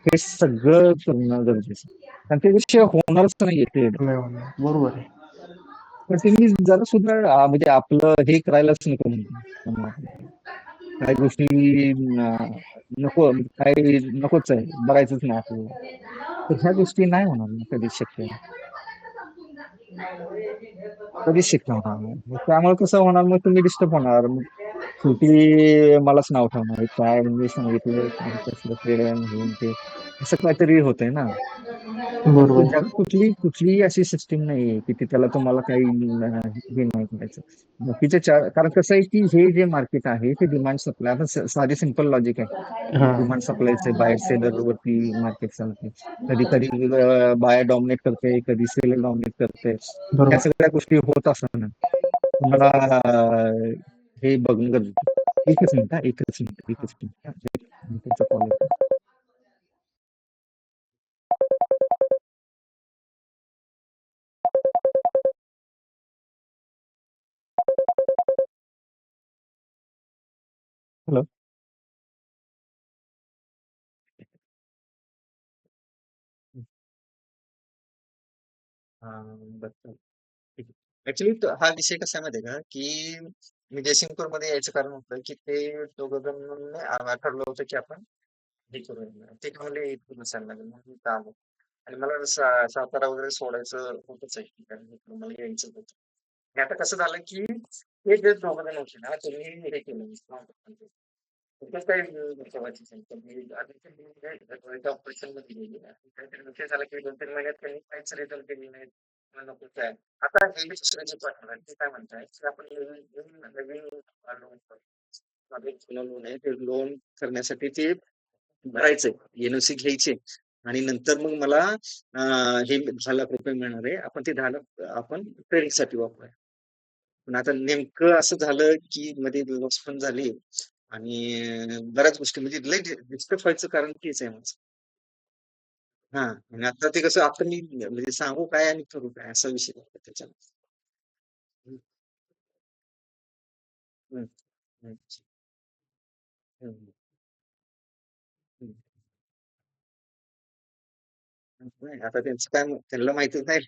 हे सगळं करणं गरजेचं आहे. आणि त्याच्याशिवाय होणारच नाही ट्रेड. नाही होणार. बरोबर आहे. पण तुम्ही जरा सुद्धा म्हणजे आपलं हे करायलाच नको म्हणतो. काही गोष्टी नको, काही नकोच आहे, बघायचंच नाही आपल्याला. तर ह्या गोष्टी नाही होणार ना कधीच शक्य. कधीच शक्य होणार नाही. मग त्यामुळे कसं होणार, मग तुम्ही डिस्टर्ब होणार. मग शेवटी मलाच नाव ठेवणार काय म्हणजे सांगितलं काय कसलं ट्रेड घेऊन ते असं काहीतरी होतंय ना. तर बरोबर. जगात कुठलीही अशी सिस्टीम नाहीये की त्याला तुम्हाला काही हे नाही करायचं. बाकीच्या कारण कसं आहे की हे जे मार्केट आहे ते डिमांड सप्लाय, आता साधी सिंपल लॉजिक आहे. हा, डिमांड सप्लायचे बाय सेलर वरती मार्केट चालते. कधी कधी बाय डॉमिनेट करते, कधी सेलर डॉमिनेट करते. या बरोबर. सगळ्या गोष्टी होत असताना तुम्हाला हे बघणं गरजेचं आहे. एकच मिनिट हा, एकच मिनिट, एकच मिनिट हा. तुमचा कॉल येतो. हॅलो. बरं. ऍक्च्युली हा विषय कसा आहे माहितीये का, की मी जयसिंगपूरमध्ये यायचं कारण होतं की ते दोघं जण ठरलं होतं की आपण हे करूया. ते म्हणले इथून नसायला लागेल म्हणून इथं आलो. आणि मला सातारा वगैरे सोडायचं होतच आहे कारण इकडं मला यायचं होतं. आणि आता कसं झालं की हे जे दोघं जण होते ना त्यांनी हे केलं खूपच काही महत्वाची ऑपरेशन मध्ये गेली काहीतरी विषय झाला की 2-3 महिन्यात त्यांनी काहीच रिझल्ट केले नाही. मला नको आहे. आता हे दुसरे जे पार्टनर ते काय म्हणताय की आपण नवीन लोन आहे ते लोन करण्यासाठी ते भरायचंय एनओसी घ्यायचे आणि नंतर मग मला हे 10 लाख रुपये मिळणार आहे. आपण ते 10 लाख आपण ट्रेडिंग साठी वापरूया. पण आता नेमकं असं झालं की मध्ये लॉस पण झाली आणि बऱ्याच गोष्टी म्हणजे लय डिस्टर्ब व्हायचं कारण तेच आहे माझं. हा, आणि आता ते कसं आता मी म्हणजे सांगू काय आणि करू काय असा विषय आहे त्याच्यात. हम्म, हम्म, हम्म, हम्म, हम्म. नाही आता त्यांचं काय त्यांना माहितीच नाही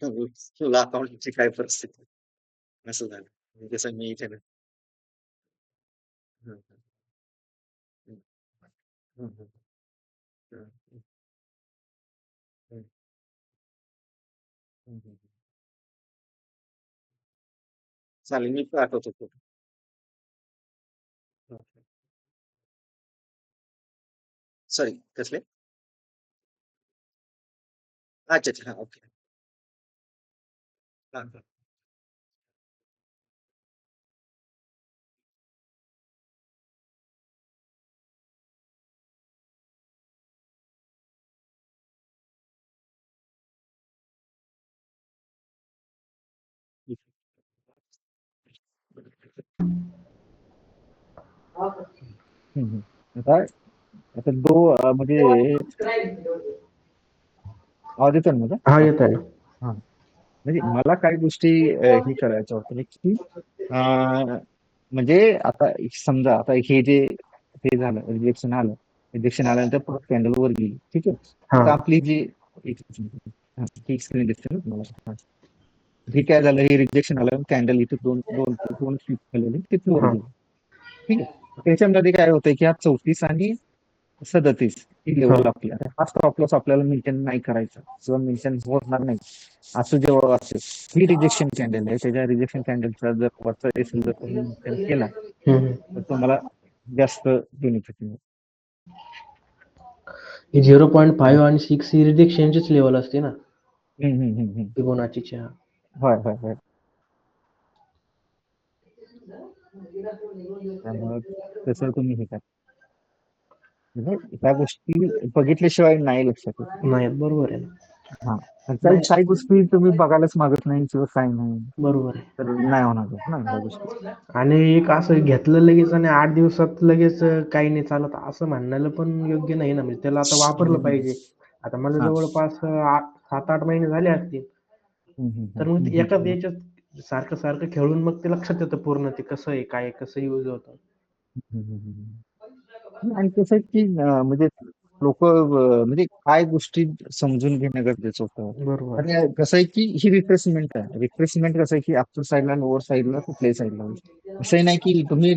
अकाउंटची काय परिस्थिती असं झालं. जसं मी इथे ना. हं, हं, हं, हं, हं, हं, हं, हं, हं. चालेल, मी पाठवतो फोटो. सॉरी, कसले? अच्छा, अच्छा. हां, ओके. हां, हां. हं, हं. आता आता म्हणजे आवाज येतोय ना माझा? हा, हां, येत आहे. हां. म्हणजे मला काही गोष्टी हे करायच्या होत्या की म्हणजे आता समजा आता हे झालं, रिजेक्शन आल्यानंतर परत कॅन्डल वर गेली, ठीक आहे. हा. आता आपली जी एक स्क्रीन दिसते ना तुम्हाला? हां. हे काय झालं, हे रिजेक्शन आलं, कॅन्डल इथे दोन दोन दोन फ्लिप झालेले, तिथून वर हा. गेली, ठीक आहे. त्याच्यामध्ये काय होतंय की हा 34 आणि 37 ही हा. लेवल आपली आता हा स्टॉप लॉस आपल्याला मेंटेन नाही करायचा किंवा मेंटेन होणार नाही असं जेव्हा असेल, ही रिजेक्शन कॅन्डल आहे. त्याच्या रिजेक्शन कॅन्डलचा जर वरचा एसिल जर तुम्ही मेंटेन केला हम्म. तर तुम्हाला जास्त बेनिफिट मिळेल. 0.5 आणि 6 ही रिजेक्शनचीच लेवल असते ना हम्म, हम्म, हम्म, हम्म. फिबोनाचीच्या. होय होय होय. त्यामुळे तसं तुम्ही हे करा, म्हणजे त्या गोष्टी बघितल्याशिवाय नाही लक्षात येत. नाही, बरोबर आहे ना. हा, काही नाही, काही गोष्टी तुम्ही बघायलाच मागत नाही किंवा काही नाही, बरोबर आहे. तर नाही होणार ना ह्या गोष्टी. आणि एक असं घेतलं लगेच आणि 8 दिवसात लगेच काही नाही चालत असं म्हणायला पण योग्य नाही ना. म्हणजे त्याला आता हम्म, वापरलं हम्म. पाहिजे. आता मला हा. जवळपास 7-8 महिने झाले असतील. हम्म, हम्म, तर मग हम्म, ते एकाच हम्म, याच्यात सारखं सारखं खेळून मग ते लक्षात येतं पूर्ण ते कसं आहे, काय आहे, कसं यूज होतं. हम्म, हम्म, आणि कसं आहे की म्हणजे लोक म्हणजे काय गोष्टी समजून घेणं गरजेचं होतं. बरोबर. आणि कसं आहे की ही रिप्लेसमेंट आहे. रिप्लेसमेंट कसं आहे की अपर साईडला लोअर साईडला कुठल्याही साईडला होईल. असंही नाही की तुम्ही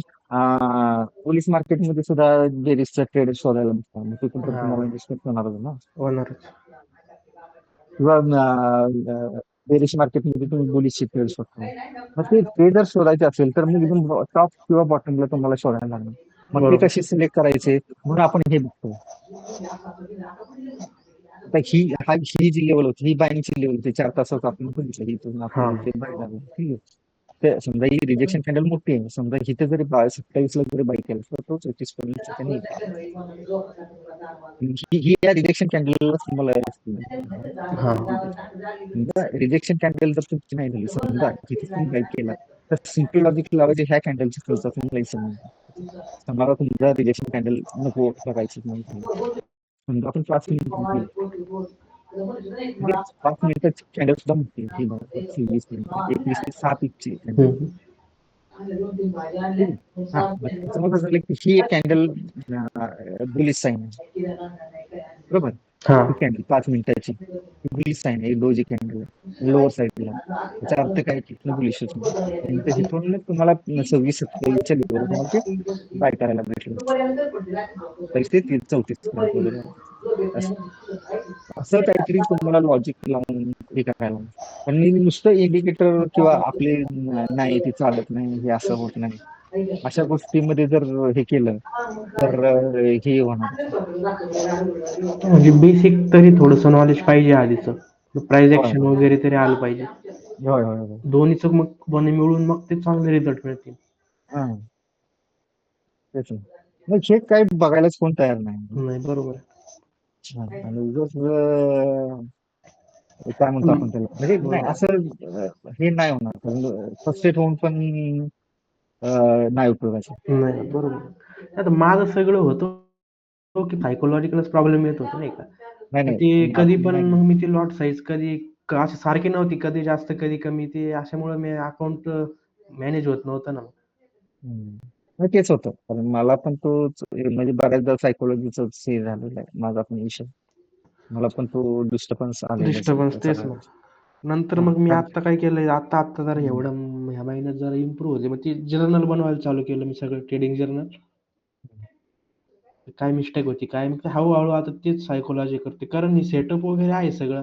पोलीस मार्केटमध्ये सुद्धा बेरिस्टचा ट्रेड शोधायला बघता, मग तिथून तर हा, तुम्हाला इन्व्हेस्टमेंट होणारच ना. होणारच. किंवा बेरिश मार्केटमध्ये तुम्ही बुलिशची ट्रेड शोधता, मग ते जर शोधायचे असेल तर मग एकदम टॉप किंवा बॉटमला तुम्हाला शोधायला लागणार. मग ते बरोबर. कसे सिलेक्ट करायचे म्हणून आपण हे बघतो. आता ही जी लेवल होती, ही बायिंगची लेवल होती, 4 तासात आपण बघितलं इथून हा. आपल्याला ते बाय झालं, ठीक आहे. ते समजा ही रिजेक्शन कॅन्डल मोठी आहे, समजा इथे जरी 27 ला जरी बाय केलं तर तो 34 पर्यंत त्यांनी ही या रिजेक्शन कॅन्डलला तुम्हाला हा. समजा रिजेक्शन कॅन्डल जर तुमची नाही झाली, समजा जिथे तुम्ही बाय केला, तर सिम्पल लॉजिक लावायचे ह्या कॅन्डलच्या खालचा तुम्हाला समजा समजा तुमचा रिजेक्शन कॅन्डल नको बघायची नाही. समजा आपण 5 मिनिट घेतली, म्हणजे 5 मिनिटाची कॅन्डल सुद्धा मोठी आहे. ही बघा 26 मिनिट 21 ते 7 इंची कॅन्डल, हम्म. ठीक आहे. हा, मग त्याच्यामध्ये कसं झालं की ही एक कॅन्डल बुलिश साईन आहे, बरोबर. हा. ही कॅन्डल 5 मिनिटाची बुलिश साईन आहे, डोजी कॅन्डल लोअर साईडला, याचा अर्थ काय की बुलिशच नाही. तर इथून मग तुम्हाला 26-27च्या लेवल तुम्हाला ते बाय करायला भेटलं, पैसे 34 पर्यंत वगैरे आले. असं असं काहीतरी तुम्हाला लॉजिक लावून हे करायला, पण मी नुसतं इंडिकेटर किंवा आपले नाही ते चालत नाही, हे असं होत नाही, अशा गोष्टीमध्ये जर हे केलं तर हे होणार. म्हणजे बेसिक तरी थोडंसं नॉलेज पाहिजे आधीच. प्राइस होय ऍक्शन होय वगैरे तरी आलं पाहिजे. होय होय होय. दोन्हीचं मग बने मिळून मग ते चांगले रिझल्ट मिळतील. हा, तेच ना. नाही, हे काही बघायलाच कोण तयार नाही. नाही, बरोबर आहे. हा, आणि उगाच काय म्हणतो आपण त्याला, म्हणजे नाही बरोबर. असं हे नाही होणार, फ्रस्ट्रेट होऊन पण नाही उपयोगाचं. नाही, बरोबर. आता माझं सगळं होतं की सायकोलॉजिकलच प्रॉब्लेम येत होता नाही का. नाही तर नाही ते कधी पण नाही. मग मी ती लॉट साईज कधी अशी सारखी नव्हती, कधी जास्त कधी कमी, ते अशामुळे मी अकाउंट मॅनेज होत नव्हतं ना. हम्म. नाही, तेच होतं, कारण मला पण म्हणजे बऱ्याचदा सायकोलॉजीच हे झालेलं आहे माझा पण विषय. मला पण तो डिस्टर्बन्स आलेलाच आहे डिस्टर्बन्स त्या तेच सगळ्या ना. गोष्टी. नंतर हा मग मी काय आता काय केलंय, आता जरा हम्म, ह्या महिन्यात जरा इम्प्रूव्ह होते. मग ते जर्नल बनवायला चालू केलं मी, सगळं ट्रेडिंग जर्नल. काय मिस्टेक होती, काय मग हळू-हळू आता तेच सायकोलॉजी करते. कारण हे सेटअप वगैरे आहे सगळं.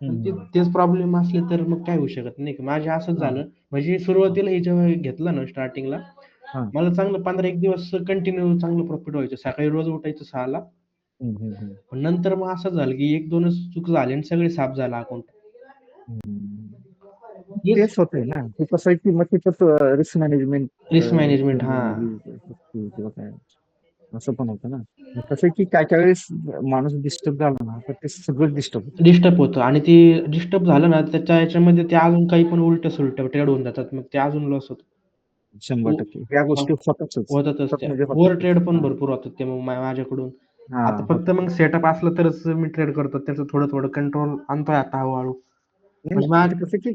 पण हम्म, तेच प्रॉब्लेम असले तर मग काय होऊ शकत नाही. माझे असंच हा झालं. म्हणजे हा सुरुवातीला हे जेव्हा घेतलं ना स्टार्टिंगला, हा मला चांगलं 15-1 दिवस कंटिन्यू चांगलं प्रॉफिट व्हायचं. सकाळी रोज उठायचं 6:00ला. हम्म. पण नंतर मग असं झालं, की 1-2च चूक झाली आणि सगळे साफ झालं अकाउंट. हम्म. हेच तेच होतंय ना, ते कसं आहे की मग तिथं रिस्क मॅनेजमेंट रिस्क मॅनेजमेंट किंवा काय असं पण होतं ना. मग कसं आहे की काय काय वेळेस माणूस डिस्टर्ब झाला ना, तर ते सगळं डिस्टर्ब होतं. डिस्टर्ब होतं आणि ते डिस्टर्ब झालं ना, त्याच्या ह्याच्यामध्ये ते अजून काही पण उलटं-सुलटं ट्रेड होऊन जातात. मग ते अजून लॉस होतं. 100% ह्या गोष्टी होतातच. होतातच होतात त्या. म्हणजे ओव्हर होतातच. ट्रेड पण हा भरपूर होतात ते मग माझ्याकडून. हा आता फक्त होतात. मग सेटअप असलं तरच मी ट्रेड करतो. त्याचं थोडं-थोडं कंट्रोल आणतोय आता हळू-हळू. नाही म्हणजे नाही, म्हणजे कसं की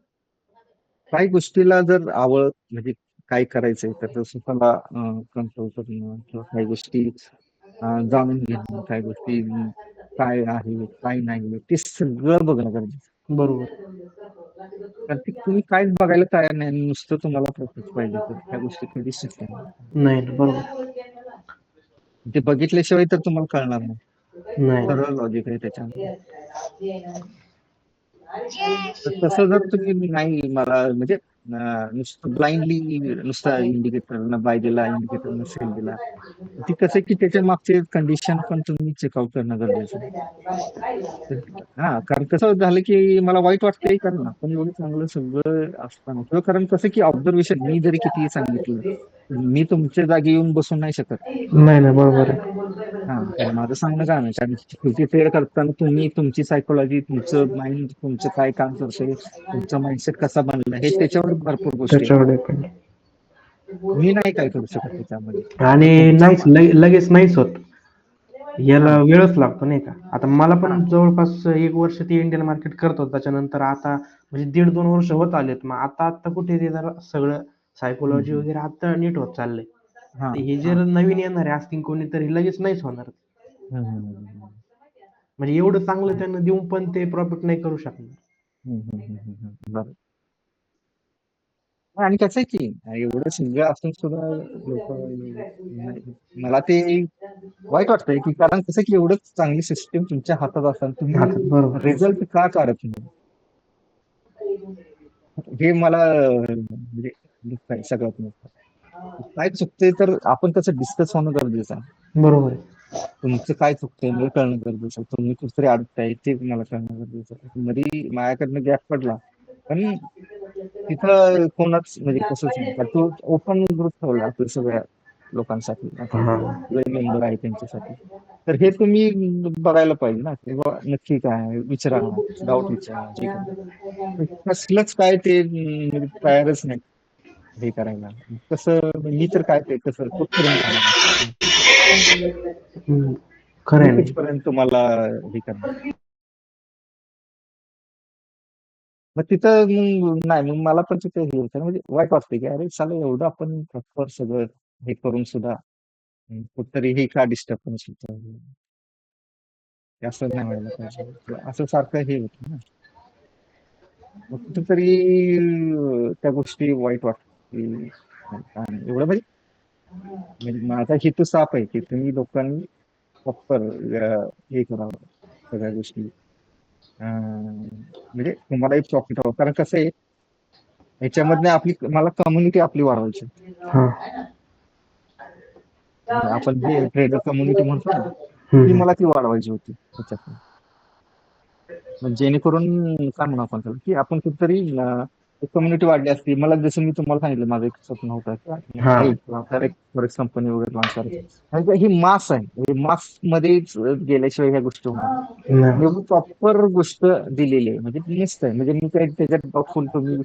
काही गोष्टीला जर आवड म्हणजे काय करायचंय तर ते स्वतःला कंट्रोल करणं किंवा काही गोष्टी जाणून घेणं, काही गोष्टी काय आहे, काय नाही ते सगळं बघणं गरजेचं आहे. बरोबर. कारण की तुम्ही काहीच बघायला तयार नाही आणि नुसतं तुम्हाला प्रॉफिट पाहिजे तर त्या गोष्टी कधीच शक्य नाही. नाही ना, बरोबर. ते बघितल्याशिवाय तर तुम्हाला कळणार नाही. नाही. सरळ लॉजिक आहे त्याच्यामध्ये. तर तसं जर तुम्ही नाही मला म्हणजे नुसतं ब्लाइंडली नुसता इंडिकेटर बाय दिला, इंडिकेटर सेल दिला. ती कसं आहे की त्याच्या मागचे कंडिशन पण तुम्ही चेकआउट करणं गरजेचं आहे. हा कारण कसं झालं की मला वाईट वाटतंय कारण आपण एवढं चांगलं सगळं असताना किंवा कारण कसं की ऑब्झर्वेशन मी जरी किती सांगितलं मी तुमच्या जागी येऊन बसून नाही शकत. नाही, नाही. बरोबर आहे. हा तर माझं सांगणं काय नाही कारण शेवटी ट्रेड करताना तुम्ही तुमची सायकोलॉजी तुमचं माइंड तुमचं काय काम करतंय तुमचा माइंडसेट कसा बनला हे त्याच्यावर भरपूर गोष्टी आहेत. त्याच्यावर डिपेंड. मी नाही काय करू शकत त्याच्यामध्ये तर आणि तुमचा नाहीच लगेच नाहीच होत. हा याला वेळच लागतो नाही का. आता मला हा पण जवळपास 1 वर्ष ते इंडियन मार्केट करत होतो. त्याच्यानंतर आता म्हणजे 1.5-2 वर्ष होत आलेत. मग आता कुठे ते जरा सगळं हम्म, सायकॉलॉजी हम्म. वगैरे आता नीट होत चाललंय. हा हे हा जर नवीन येणारे असतील कोणीतरी लगेच नाहीच होणार. हम्म, हम्म, हम्म, म्हणजे एवढं चांगलं त्यांना देऊन पण ते प्रॉफिट नाही करू शकणार. बरं. आणि कसं आहे की एवढं सगळं असून सुद्धा लोक मला ते वाईट वाटतंय की कारण कसं की एवढं चांगली सिस्टीम तुमच्या हातात असताना तुम्ही हातात बरोबर. रिझल्ट का काढत नाही हे मला म्हणजे दुःख आहे सगळ्यात मोठं. काय चुकतंय तर आपण त्याचं डिस्कस होणं गरजेचं आहे. बरोबर आहे. तुमचं काय चुकतंय मला कळणं गरजेचं आहे. तुम्ही कुठेतरी अडकताय ते मला कळणं गरजेचं आहे. मध्ये माझ्याकडनं गॅप पडला पण तिथं कोणाच म्हणजे कसंच नाही कारण तो ओपन ग्रुप ठेवला आपल्या सगळ्या लोकांसाठी आपले हां. मेंबर आहे त्यांच्यासाठी. तर हे तुम्ही बघायला पाहिजे ना की बुवा नक्की काय आहे? विचारा डाऊट विचारा जे काय कसलंच काय ते म्हणजे तयारच नाही हे करायला. कसं मी तर काय ते कसं कुठपर्यंत जाणार आहे? हं. खरं मी आहे ना. कुठपर्यंत तुम्हाला हे करणार. मग तिथं मग नाही मग मला पण तिथे हे होतं म्हणजे वाईट वाटतं की अरे साला एवढं आपण प्रॉपर सगळं हे करून सुद्धा कुठतरी हे का डिस्टर्बन्स होतं. हे असं नाही व्हायला पाहिजे. किंवा असं सारखं हे होतं ना. मग कुठेतरी त्या गोष्टी वाईट वाटतात की नाही, काय नाही. एवढं म्हणजे माझा हेतू साफ आहे की तुम्ही लोकांनी प्रॉपर हे करावं सगळ्या गोष्टी म्हणजे तुम्हालाही प्रॉफिट हवं कारण कसं आहे ह्याच्यामधनं आपली मला कम्युनिटी आपली वाढवायची आहे. हां. म्हणजे आपण जे ट्रेडर कम्युनिटी म्हणतो ना हं, ती हं. मला ती वाढवायची होती ह्याच्यातून. मग जेणेकरून काय म्हणू आपण त्याला की आपण कुठेतरी कम्युनिटी वाढली असती. मला जसं मी तुम्हाला सांगितलं माझं एक स्वप्न होतं की हां. आहे किंवा फॉरेक्स कंपनी वगैरे लॉन्च करायची. म्हणजे ही मास आहे. ही मास मध्येच गेल्याशिवाय ह्या गोष्टी होणार नाही. नाही. आणि प्रॉपर गोष्ट दिलेली आहे म्हणजे ती मस्त आहे म्हणजे मी काही त्याच्यात डाऊटफुल तुम्ही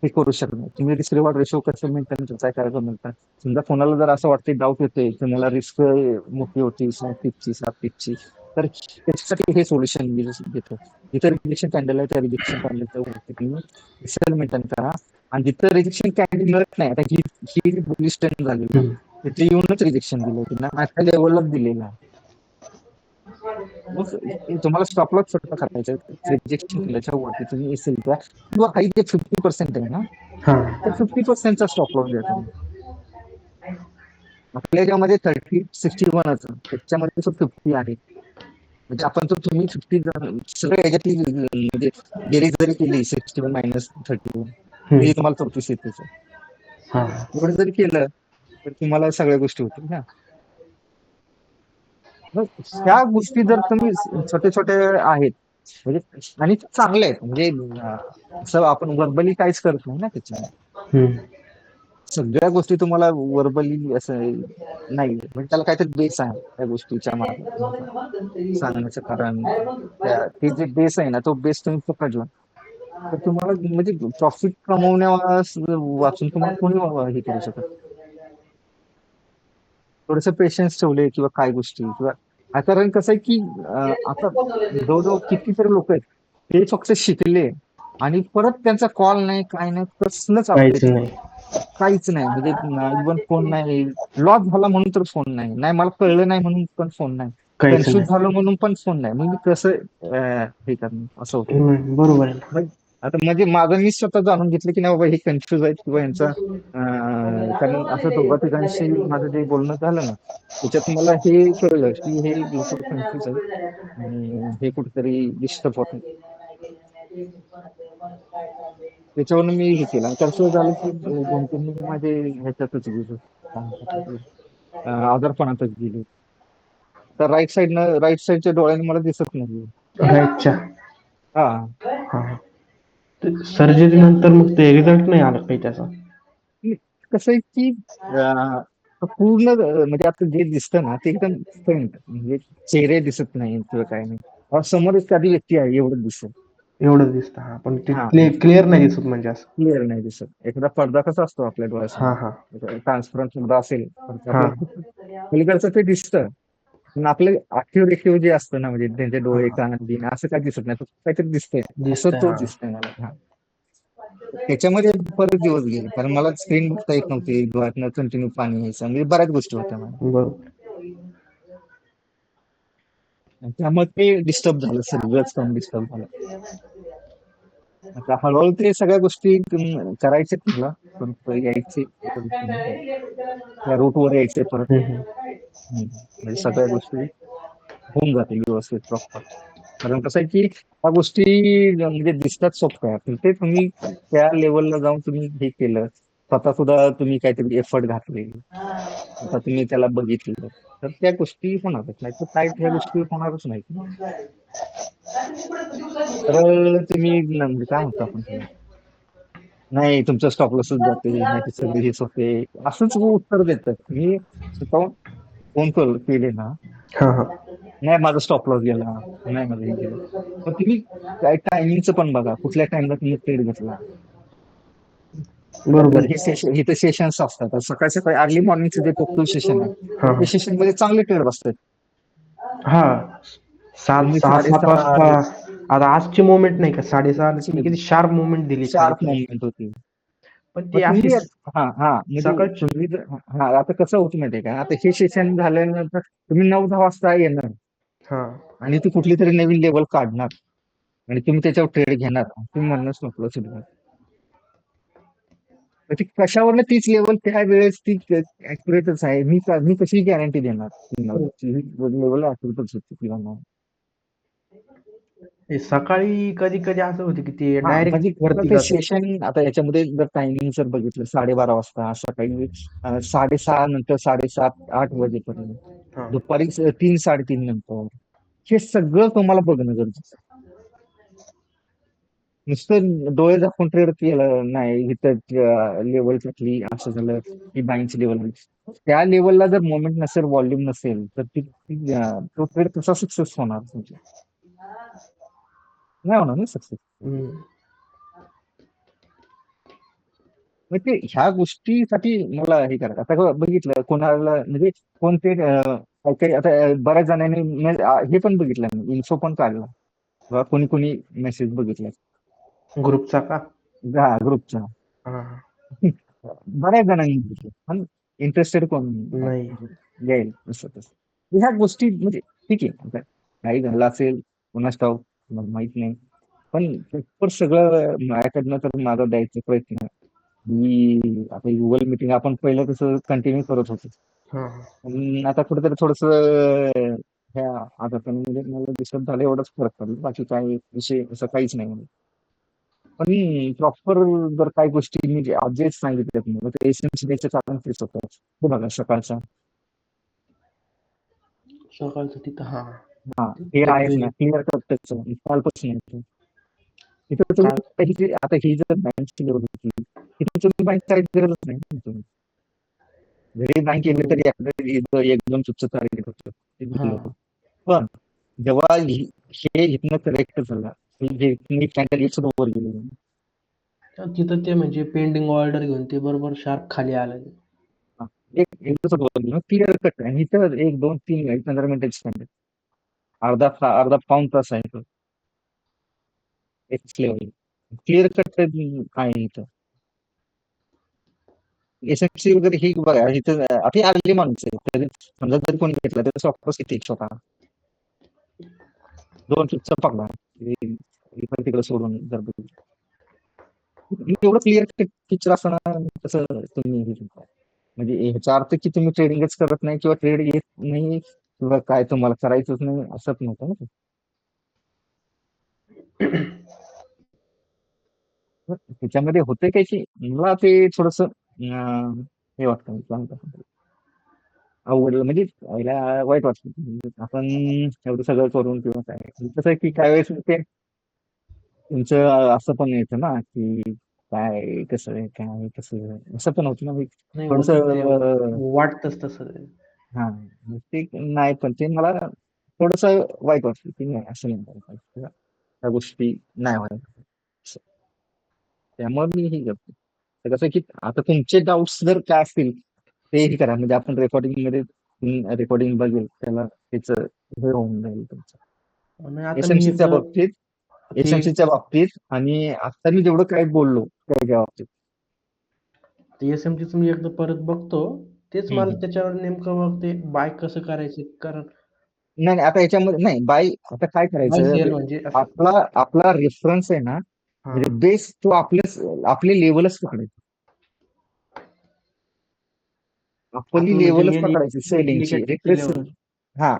हे करू शकणार तुम्ही रिस्क रिवॉर्ड रेशो कसं मेंटेन काय करायचं म्हणतात समजा कोणाला जर असं वाटतं डाऊट येतोय तुम्हाला रिस्क मोठी होती 6 टिपची 7 टिपची तर त्याच्यासाठी हे सोल्युशन मी देतो जिथं रिजेक्शन कॅन्डल आहे त्या रिजेक्शन कॅन्डलच्या तुम्ही रिस्क मेंटेन करा आणि जिथं रिजेक्शन कॅन्डल मिळत नाही आता ही ही बुलिश ट्रेंड झाली ना हं. तिथे येऊनच रिजेक्शन दिलं त्यांना अशा लेवललाच दिलेलं आहे मग तुम्हाला स्टॉप लॉस छोटा करायचा रिजेक्शन केल्याच्या वरती तुम्ही असेल किंवा काही जे 50% आहे ना, हा. तर 50%चा स्टॉप लॉस द्या तुम्ही. आपल्या याच्यामध्ये 30-61 त्याच्यामध्ये तो 50 आहे. म्हणजे आपण तो तुम्ही 50 सगळ्या याच्यातली म्हणजे बेरीज जरी केली 61 मायनस 31 तरी हम्म. तुम्हाला 34 येते sir. हा. एवढं जरी केलं तर तुम्हाला सगळ्या गोष्टी होतील ना. मग ह्या गोष्टी जर तुम्ही छोटे छोटे आहेत म्हणजे आणि ते चांगले आहेत म्हणजे असं आपण वर्बली काहीच करत नाही ना त्याच्यामध्ये. हम्म. सगळ्या गोष्टी तुम्हाला वर्बली असं नाही म्हणजे त्याला काहीतरी बेस आहे त्या गोष्टीच्या मागे सांगण्याचं कारण ते जे बेस आहे ना तो बेस तुम्ही पकडला तर तुम्हाला म्हणजे प्रॉफिट कमवण्या वाचून तुम्हाला कोणी हे करू शकत. थोडस पेशन्स ठेवले किंवा काय गोष्टी किंवा कारण कसं आहे की आता जवळजवळ कितीतरी लोक आहेत ते फक्त शिकले आणि परत त्यांचा कॉल नाही काय नाही कसलंच काहीच अपडेट नाही. नाही. काहीच नाही म्हणजे इव्हन फोन नाही. लॉस झाला म्हणून तर फोन नाही नाही मला कळलं नाही म्हणून पण फोन नाही. काहीच कन्फ्युज नाही. झालो म्हणून पण फोन नाही मग मी कसं हे करणार असं होतं. बरोबर आहे. मग आता म्हणजे माझं मी स्वतः जाणून घेतलं की नाही बाबा हे कन्फ्युज आहेत किंवा यांचा कारण असं दोघा तिघांशी माझं जे बोलणं झालं ना त्याच्यात मला हे कळलं की हे लोक कन्फ्युज आहेत आणि हे कुठेतरी डिस्टर्ब होत. त्याच्यावरून मी हे केलं आणि कसं झालं की 2-3 महिने माझे ह्याच्यातच गेले काय म्हणतात ते, आजारपणातच गेले. तर राईट साईडच्या डोळ्याने मला दिसत नाही. राईटच्या. हा हा. सर्जरी नंतर मग ते रिझल्ट नाही आला काही त्याचा. की कसं आहे की पूर्ण म्हणजे आता जे दिसतं ना ते एकदम फेंट म्हणजे चेहरे दिसत नाही किंवा काय नाही. समोर एखादी व्यक्ती आहे एवढं दिसत. एवढंच दिसतं हा पण ते हा क्लिअर नाही दिसत म्हणजे असं. क्लिअर नाही दिसत. एखादा पडदा कसा असतो आपल्या हा हा. डोळ्यासमोर ट्रान्सपरंट पडदा असेल तर ते हा. आपल्याला पलीकडचं ते दिसतं. पण आपलं आखीव रेखीव जे असतं ना म्हणजे त्यांचे हा डोळे हा. कान बिन असं काही दिसत नाही. तो काहीतरी दिसतंय असं दिसतंय तो हा. दिसतंय मला. हा त्याच्यामध्ये बरेच दिवस गेले कारण मला स्क्रीन बघता येत नव्हती डोळ्यातनं कंटिन्यू पाणी यायचं म्हणजे बऱ्याच गोष्टी होत्या मला. बरोबर. आणि त्यामुळे ते डिस्टर्ब झालं सगळंच काम डिस्टर्ब झालं. आता हळूहळू ते सगळ्या गोष्टी करायचे मला परत यायचे त्या रूटवर यायचे परत. म्हणजे सगळ्या गोष्टी होऊन जातील व्यवस्थित प्रॉपर. कारण कसं आहे की त्या गोष्टी म्हणजे दिसतात सोप्या पण ते तुम्ही त्या लेवलला जाऊन तुम्ही हे केलं स्वतः सुद्धा तुम्ही काहीतरी एफर्ट घातले आता तुम्ही त्याला बघितलं तर त्या गोष्टी होणारच नाही तर काय त्या गोष्टी होणारच नाही. तर तुम्ही म्हणजे काय म्हणतो आपण त्याला नाही तुमचं स्टॉप लॉसच जाते नाही ते सगळे हेच होते असंच उत्तर देतात. मी स्वतःहून फोन केले ना हा हा. नाही माझा स्टॉप लॉस गेला नाही माझं हे गेलं. मग तुम्ही काय टायमिंगचं पण बघा कुठल्या टाइमला तुम्ही ट्रेड घेतला. बरोबर जर हे सेशन हे तर सेशन्स असतात सकाळी सकाळी अर्ली मॉर्निंगचं जे टोकटू सेशन आहे हा ते सेशन मध्ये चांगले ट्रेड बसतात. हा. सात तुम्ही सहा सात 6:30 वाजता आता आजची मुवमेंट नाही का 6:30 त्यांनी किती शार्प मुवमेंट दिली खाली शार्प पण. मुवमेंट होती. पण मग ती अशी तुम्ही हा हा म्हणजे सकाळची. तुम्ही हा आता कसं होतं माहितीये का आता हे सेशन झाल्यानंतर तुम्ही 9-10 वाजता येणार हा. आणि ती कुठली तरी नवीन लेवल काढणार आणि तुम्ही त्याच्यावर ट्रेड घेणार तुम्ही म्हणणं संपलं सुद्धा. ती कशावरनं तीच लेवल त्या वेळेस ती ऍक्युरेटच आहे मी कशी गॅरंटी देणार लेवल ऍक्युरेटच होती किंवा नाही. ते सकाळी कधी कधी असं होतं की ते हा डायरेक्ट म्हणजे वरती ते जाते. सेशन आता याच्यामध्ये जर टायमिंग जर बघितलं 12:30 वाजता सकाळी 6:30 नंतर 7:30-8 वाजेपर्यंत हा. दुपारी 3-3:30 नंतर हे सगळं तुम्हाला बघणं गरजेचं आहे. नुसतं डोळे झाकून ट्रेड केलं नाही इथं लेवल टाकली असं झालं की बाईंची लेवल त्या लेवलला जर मोमेंट नसेल व्हॉल्यूम नसेल तर तो ट्रेड कसा सक्सेस होणार तुमचा नाही होणार ना सक्सेस. हम्म. म्हणजे ह्या गोष्टीसाठी मला हे करायचं आता बघितलं कोणाला म्हणजे कोणते काही काही आता बऱ्याच जणांनी हे पण बघितलं मी इन्फो पण काढला किंवा कोणी कोणी मेसेज बघितला ग्रुपचा का. ग्रुपचा हा. बऱ्याच जणांनी बघितलं पण इंटरेस्टेड कोण नाही. म्हणजे येईल असं तसं ह्या गोष्टी म्हणजे ठीक आहे काही झालं असेल कोणास ठाऊक, मला माहित नाही. पण प्रॉपर सगळं माझ्याकडनं तर माझा द्यायचा प्रयत्न आहे. मी आता गुगल मीटिंग आपण पहिलं कसं कंटिन्यू करत होतो. हा पण आता कुठेतरी थोडस ह्या आता पण म्हणजे मला दिसत झालं एवढंच फरक पडला, बाकी काही विषय असं काहीच नाही म्हणजे. पण प्रॉपर जर काही गोष्टी मी जे सांगितले तुम्हाला एसएमसी द्यायचं कारण तेच होतं. हे बघा सकाळचा, सकाळचं तिथं हा हा हे आहेच एप्रिल ना क्लिअर करत कालपासून येतं. इथं तुम्ही काल काही आता ही जर बँकची लेवल होती, इथे तुम्ही बँक करायची गरजच नाही ना तुम्ही. जरी बँक केले बरोबर तरी आपल्याला एक दोन चुकचं टार्गेट होतं ते हा दिलं होतं. पण जेव्हा हे इथनं करेक्ट झालं, हे जे तुम्ही कॅन्डल एक वर गेले, तिथं ते म्हणजे पेंडिंग ऑर्डर घेऊन ते बरोबर शार्प खाली आलं. हा, एक वर क्लिअर कट आहे इथं 1 2 3 15 मिनिटाची कॅन्डल, अर्धा पाऊण तास आहे तो एक्स लेवल क्लिअर कट आहे इथं. एसएमसी वगैरे ही बघा इथं आता आलेली माणूस आहे तरी समजा जरी कोणी घेतला तर सॉफ्टवेअर किती छोटा दोन चिप्सचा पकडा, इकडे तिकडे सोडून जर बघितलं. एवढं क्लिअर पिक्चर असताना कसं तुम्ही हे करताय? म्हणजे ह्याचा अर्थ की तुम्ही ट्रेडिंगच करत नाही किंवा ट्रेड येत नाही किंवा काय तुम्हाला करायचंच नाही असंच नव्हतं ना ते. तर त्याच्यामध्ये होते काय की मला ते थोडस हे वाटतं काय म्हणतात, अवघड म्हणजे पहिला वाईट वाटतं म्हणजे आपण एवढं सगळं करून किंवा काय कसं आहे की काही वेळेस ते तुमचं असं पण येतं ना की काय कसं आहे काय कसं आहे असं पण होतं ना नाही थोडस. होतं ते वाटतंच तसं. हा मग ते नाही पण ते मला थोडस वाईट वाटतं की नाही असं नाही करायला पाहिजे किंवा त्या गोष्टी नाही व्हायला पाहिजे. असं. त्यामुळे मी हे करतो. तर कसं की आता तुमचे डाऊट्स जर काय असतील तेही करा म्हणजे आपण रेकॉर्डिंग मध्ये रेकॉर्डिंग बघेल त्याला त्याचं हे होऊन जाईल तुमचं आणि आता मी एसएमसीच्या एकदा बाबतीत, ते एसएमसीच्या बाबतीत आणि आता मी जेवढं काय बोललो त्याच्या बाबतीत. एस-एम-टीचं मी एकदा परत बघतो. तेच हम्म, मला हम्म. त्याच्यावर नेमकं मग ते बाय कसं करायचं? कारण नाही नाही, आता याच्यामध्ये नाही बाय आता काय बाय करायचं सेल म्हणजे असं आपला आपला रेफरन्स आहे ना म्हणजे हां. बेस तो आपली लेवलच पकडायची, आपली आपलं म्हणजे लेवलच मेन पकडायची सेलिंगची इंडिकेटरची रिट्रेस. लेव्हल. हा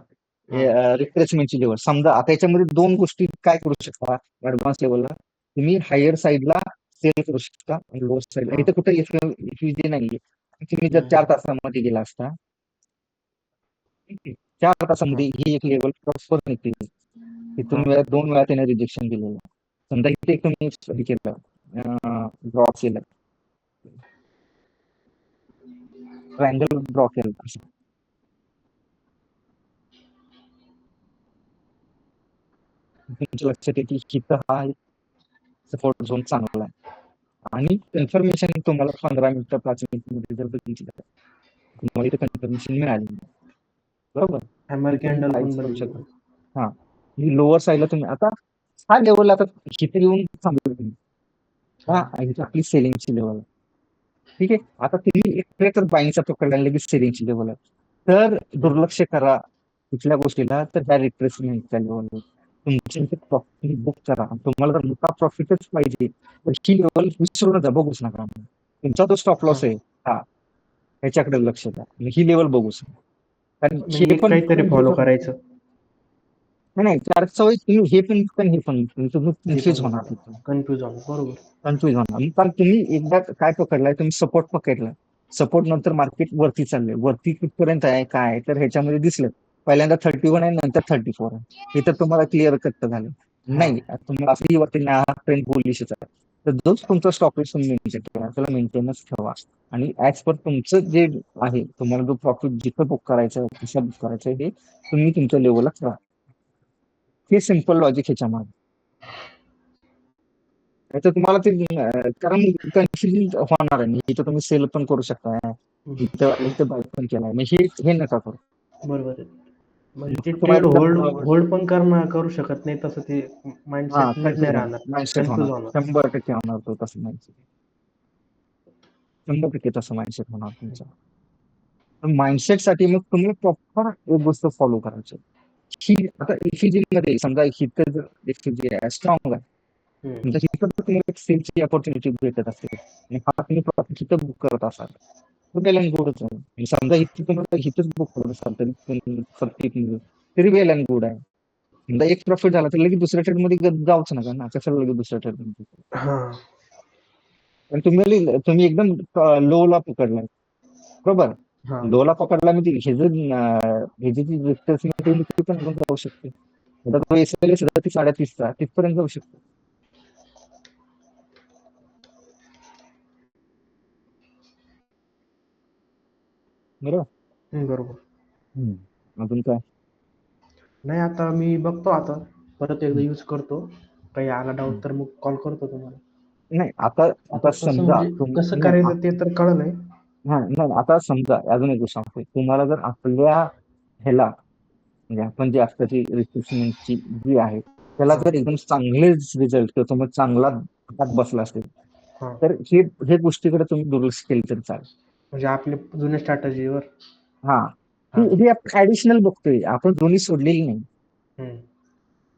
हां, रिट्रेसमेंटची लेवल समजा आता याच्यामध्ये दोन गोष्टी काय करू शकता ऍडव्हान्स लेवलला, तुम्ही हायर साईडला सेल करू शकता आणि लोअर साईडला हां. इथं कुठे एफयुजी नाहीये. तुम्ही जर नाही. 4 तासामध्ये गेला असता ठीक आहे, 4 तासामध्ये ही एक लेवल क्रॉस निघते. हां, इथून 2 वेळा त्याने रिजेक्शन दिलेलं. समजा इथे एक तुम्ही हे केलं ड्रॉप केलं, ट्रायंगल ड्रॉ केलं असं. तुमच्या लक्षात येते की इथं हा सपोर्ट झोन चांगला आहे आणि कन्फर्मेशन तुम्हाला 15 मिनिटं 5 मिनिटांमध्ये जर बघितलं तुम्हाला इथे कन्फर्मेशन मिळाली बरोबर हॅमर की तुम्ही कॅन्डल पण बाईच करू बनली. शकता. हा लोअर साईडला तुम्ही आता हा लेवल आता इथे येऊन थांबलो तुम्ही, हा हां, इथे आपली सेलिंगची लेवल आहे. ठीक आहे आता तुम्ही एक तर बाईंगचा पकडला लगेच सेलिंगची लेवल आहे तर हं, दुर्लक्ष करा कुठल्या गोष्टीला तर त्या रिट्रेसमेंटच्या लेवल तुमचे इथे प्रॉफिट बुक करा. तुम्हाला जर मोठा प्रॉफिटच पाहिजे तर ही लेवल विसरू नका बघूच नका. तुमचा तो स्टॉप हां. लॉस आहे हा ह्याच्याकडे लक्ष द्या आणि ही लेवल बघूच नका. कारण हे म्हणजे पण काहीतरी हे फॉलो पण करायचं. नाही नाही चार्टचा वेळी तुम्ही हे पण तुम्ही हे कन्फ्युज पण होणार तिथून, कन्फ्यूज होणार. बरोबर. कन्फ्युज होणार कारण तुम्ही एकदा काय पकडलाय तुम्ही सपोर्ट पकडलाय, सपोर्ट नंतर मार्केट वरती चाललंय वरती कुठपर्यंत आहे काय तर ह्याच्यामध्ये दिसलं पहिल्यांदा 31 आहे नंतर 34 आहे हे तर तुम्हाला क्लिअर कट झालं. हां, नाही तुम्हाला असंही वाटतं ना हा ट्रेंड बुलिशच आहे तर जोच तुमचा स्टॉप लॉस तुम्ही मेंटेन ठेवा त्याला मेंटेनच ठेवा आणि ऍज पर तुमचं जे आहे तुम्हाला जो प्रॉफिट जिथं बुक करायचं कशा बुक करायचं हे तुम्ही तुमच्या लेवलला करा. हे सिम्पल लॉजिक ह्याच्या मागे तर तुम्हाला ते कारण कन्फ्युजन होणार आहे इथं तुम्ही सेल पण करू शकता हं. इथं इथं बाय पण केलाय मग हे नका करू. बरोबर आहे. म्हणजे ते मग ट्रेड तुम्हाला होल्ड एकदम होल्ड पण करू शकत नाही तसं ते हा माइंडसेट नीट नाही कन्फ्युजन राहणार. माइंडसेट कन्फ्यूज होणार होणार. 100% होणार तो तसं माइंडसेट 100% तसं माइंडसेट होणार तुमचं. माइंडसेट साठी मग तुम्ही प्रॉपर एक गोष्ट फॉलो करायची ही आता एफईजी मध्ये समजा हिथं जर एफईजी आहे स्ट्रॉंग आहे, हम्म. म्हणजे हिथं जर तुम्हाला एक सेलची अपॉर्च्युनिटी भेटत असेल आणि हा तुम्ही प्रॉफिट हिथं बुक करत असाल तर वेल अँड गुडच आहे. आणि समजा इथे तुम्हाला हिथंच बुक करत असाल तरी वेल अँड गुड आहे. समजा एक प्रॉफिट झाला तर लगेच दुसऱ्या ट्रेड मध्ये जाऊच नका ना, कशाला लगेच दुसऱ्या ट्रेड मध्ये. हा. पण तुम्ही एकदम लो ला पकडलाय, बरोबर. हा. लो ला पकडला म्हणजे ह्याची जी रिट्रेसमेंट होईल ती पण अजून जाऊ शकते. आता तो एसएल 37.5 तिथपर्यंत जाऊ शकतो. बरोबर. बरोबर. अजून काय? नाही, आता मी बघतो, आता परत एकदा हम्म. यूज करतो. काही आला हम्म. डाऊट तर मग कॉल करतो तुम्हाला. नाही आता आता आता तसं समजा म्हणजे कसं करायचं ते तर कळलंय. हा नाही आता समजा अजून एक गोष्ट सांगतोय तुम्हाला, जर आपल्या ह्याला म्हणजे आपण जे असल्याची रिक्रुटमेंटची जी आहे त्याला हा. जर एकदम चांगलेच रिझल्ट किंवा तुम्हाला चांगला हात बसला असेल हा. तर हे गोष्टीकडे तुम्ही दुर्लक्ष केलं तरी चालेल. म्हणजे आपल्या जुन्या स्ट्रॅटजीवर. हा हा. ही आपण ऍडिशनल बघतोय, आपण दोन्ही सोडलेली नाही. हम्म.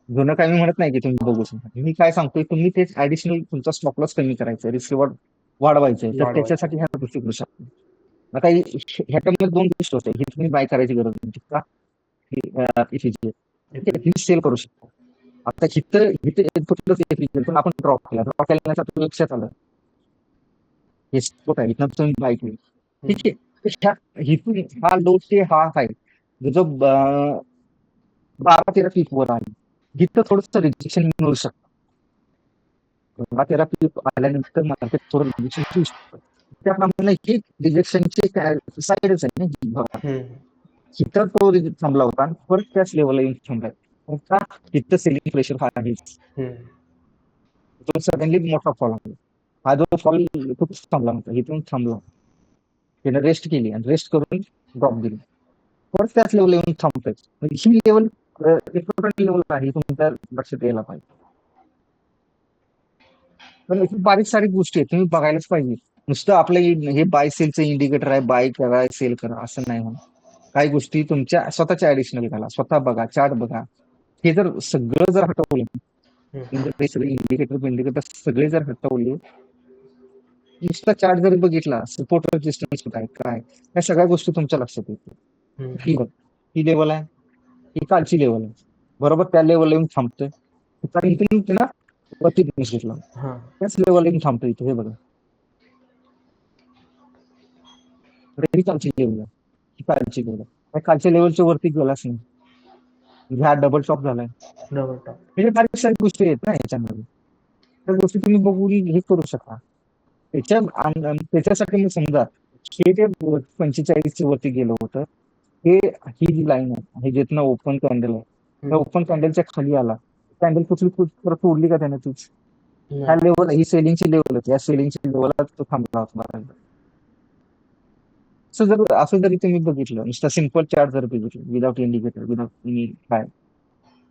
जुनं काय मी म्हणत नाही की तुम्ही बघू शकता, मी काय सांगतोय तुम्ही तेच ऍडिशनल तुमचा स्टॉप लॉस कमी करायचं, रिस्क रिवॉर्ड वाढवायचंय तर वाढवायचं. त्याच्यासाठी ह्या गोष्टी करू शकता. आता ह्याच्यामध्ये दोन गोष्टी होत्या, ही तुम्ही बाय करायची गरज नाही का, EFG ठीक आहे, तुम्ही सेल करू शकता. आता इथं इथे पण आपण ड्रॉप केल्यानंतर तुम्ही लक्षात आलं हे स्पोर्ट आहे, इथं तुम्ही बाय केली हम्म. ठीक आहे. इथून हा लो ते हा आहे जो 12-13 पीक वर आहे, जिथं थोडंसं रिजेक्शन मिळू शकतं. 12-13 पीक आल्यानंतर मार्केट थोडं रिजेक्शन घेऊ शकतं. त्याप्रमाणे ही रिजेक्शनची साईडच आहे ना ही बघा. हम्म. इथं तो थांबला होता आणि परत त्याच लेवलला येऊन थांबलाय. का तिथं सेलिंग प्रेशर हा आहेच. हम्म. तो सडनली मोठा फॉल आहे. हा जो फॉल खूप थांबला होता, इथून थांबला, त्याने रेस्ट केली आणि रेस्ट करून ड्रॉप दिली, परत त्याच लेवल येऊन थांबतोय. म्हणजे ही लेवल इम्पॉर्टंट लेवल आहे, तुमच्या लक्षात यायला पाहिजे. पण याची बारीक सारीक गोष्टी आहेत, तुम्ही बघायलाच पाहिजे. नुसतं आपलं हे बाय सेलचं इंडिकेटर आहे, बाय करा सेल करा असं नाही म्हणा. काही गोष्टी तुमच्या स्वतःच्या ऍडिशनल घाला, स्वतः बघा, चार्ट बघा. हे जर सगळं जर हटवलं, हम्म. सगळे इंडिकेटर सगळे जर हटवले, नुसता चार्ट जरी बघितला, सपोर्ट रेजिस्टन्स काय काय या सगळ्या गोष्टी तुमच्या लक्षात येतील. हम्म. ही बघ, ही लेवल आहे, ही कालची लेवल आहे, बरोबर त्या लेवल येऊन थांबतोय. इथून त्यांना वरती घेतला, हा. त्याच लेवल येऊन थांबतोय इथे, हे बघा. ही कालची लेवल आहे, ही कालची लेवल आहे, त्या कालच्या लेवलच्या वरती गेलाच नाही, म्हणजे हा डबल टॉप झालाय. Double top. म्हणजे बारीक सारीक गोष्टी आहेत ना याच्यामध्ये, त्या गोष्टी तुम्ही बघून हे करू शकता. त्याच्यासाठी मी समजा हे जे 45 वरती गेलं होतं, हे ही जी लाईन आहे, हे जिथनं ओपन कॅन्डल आहे, त्या हम्म. ओपन कॅन्डलच्या खाली आला, कॅन्डल कुठली परत तोडली का त्याने तीच, ह्या नाही. लेवल ही सेलिंगची लेवल होती, या सेलिंगची लेवलला तो थांबला होता बघायला. असं जरी तुम्ही बघितलं, नुसता सिम्पल चार्ट जर बघितलं, विदाउट इंडिकेटर, विदाउट काय,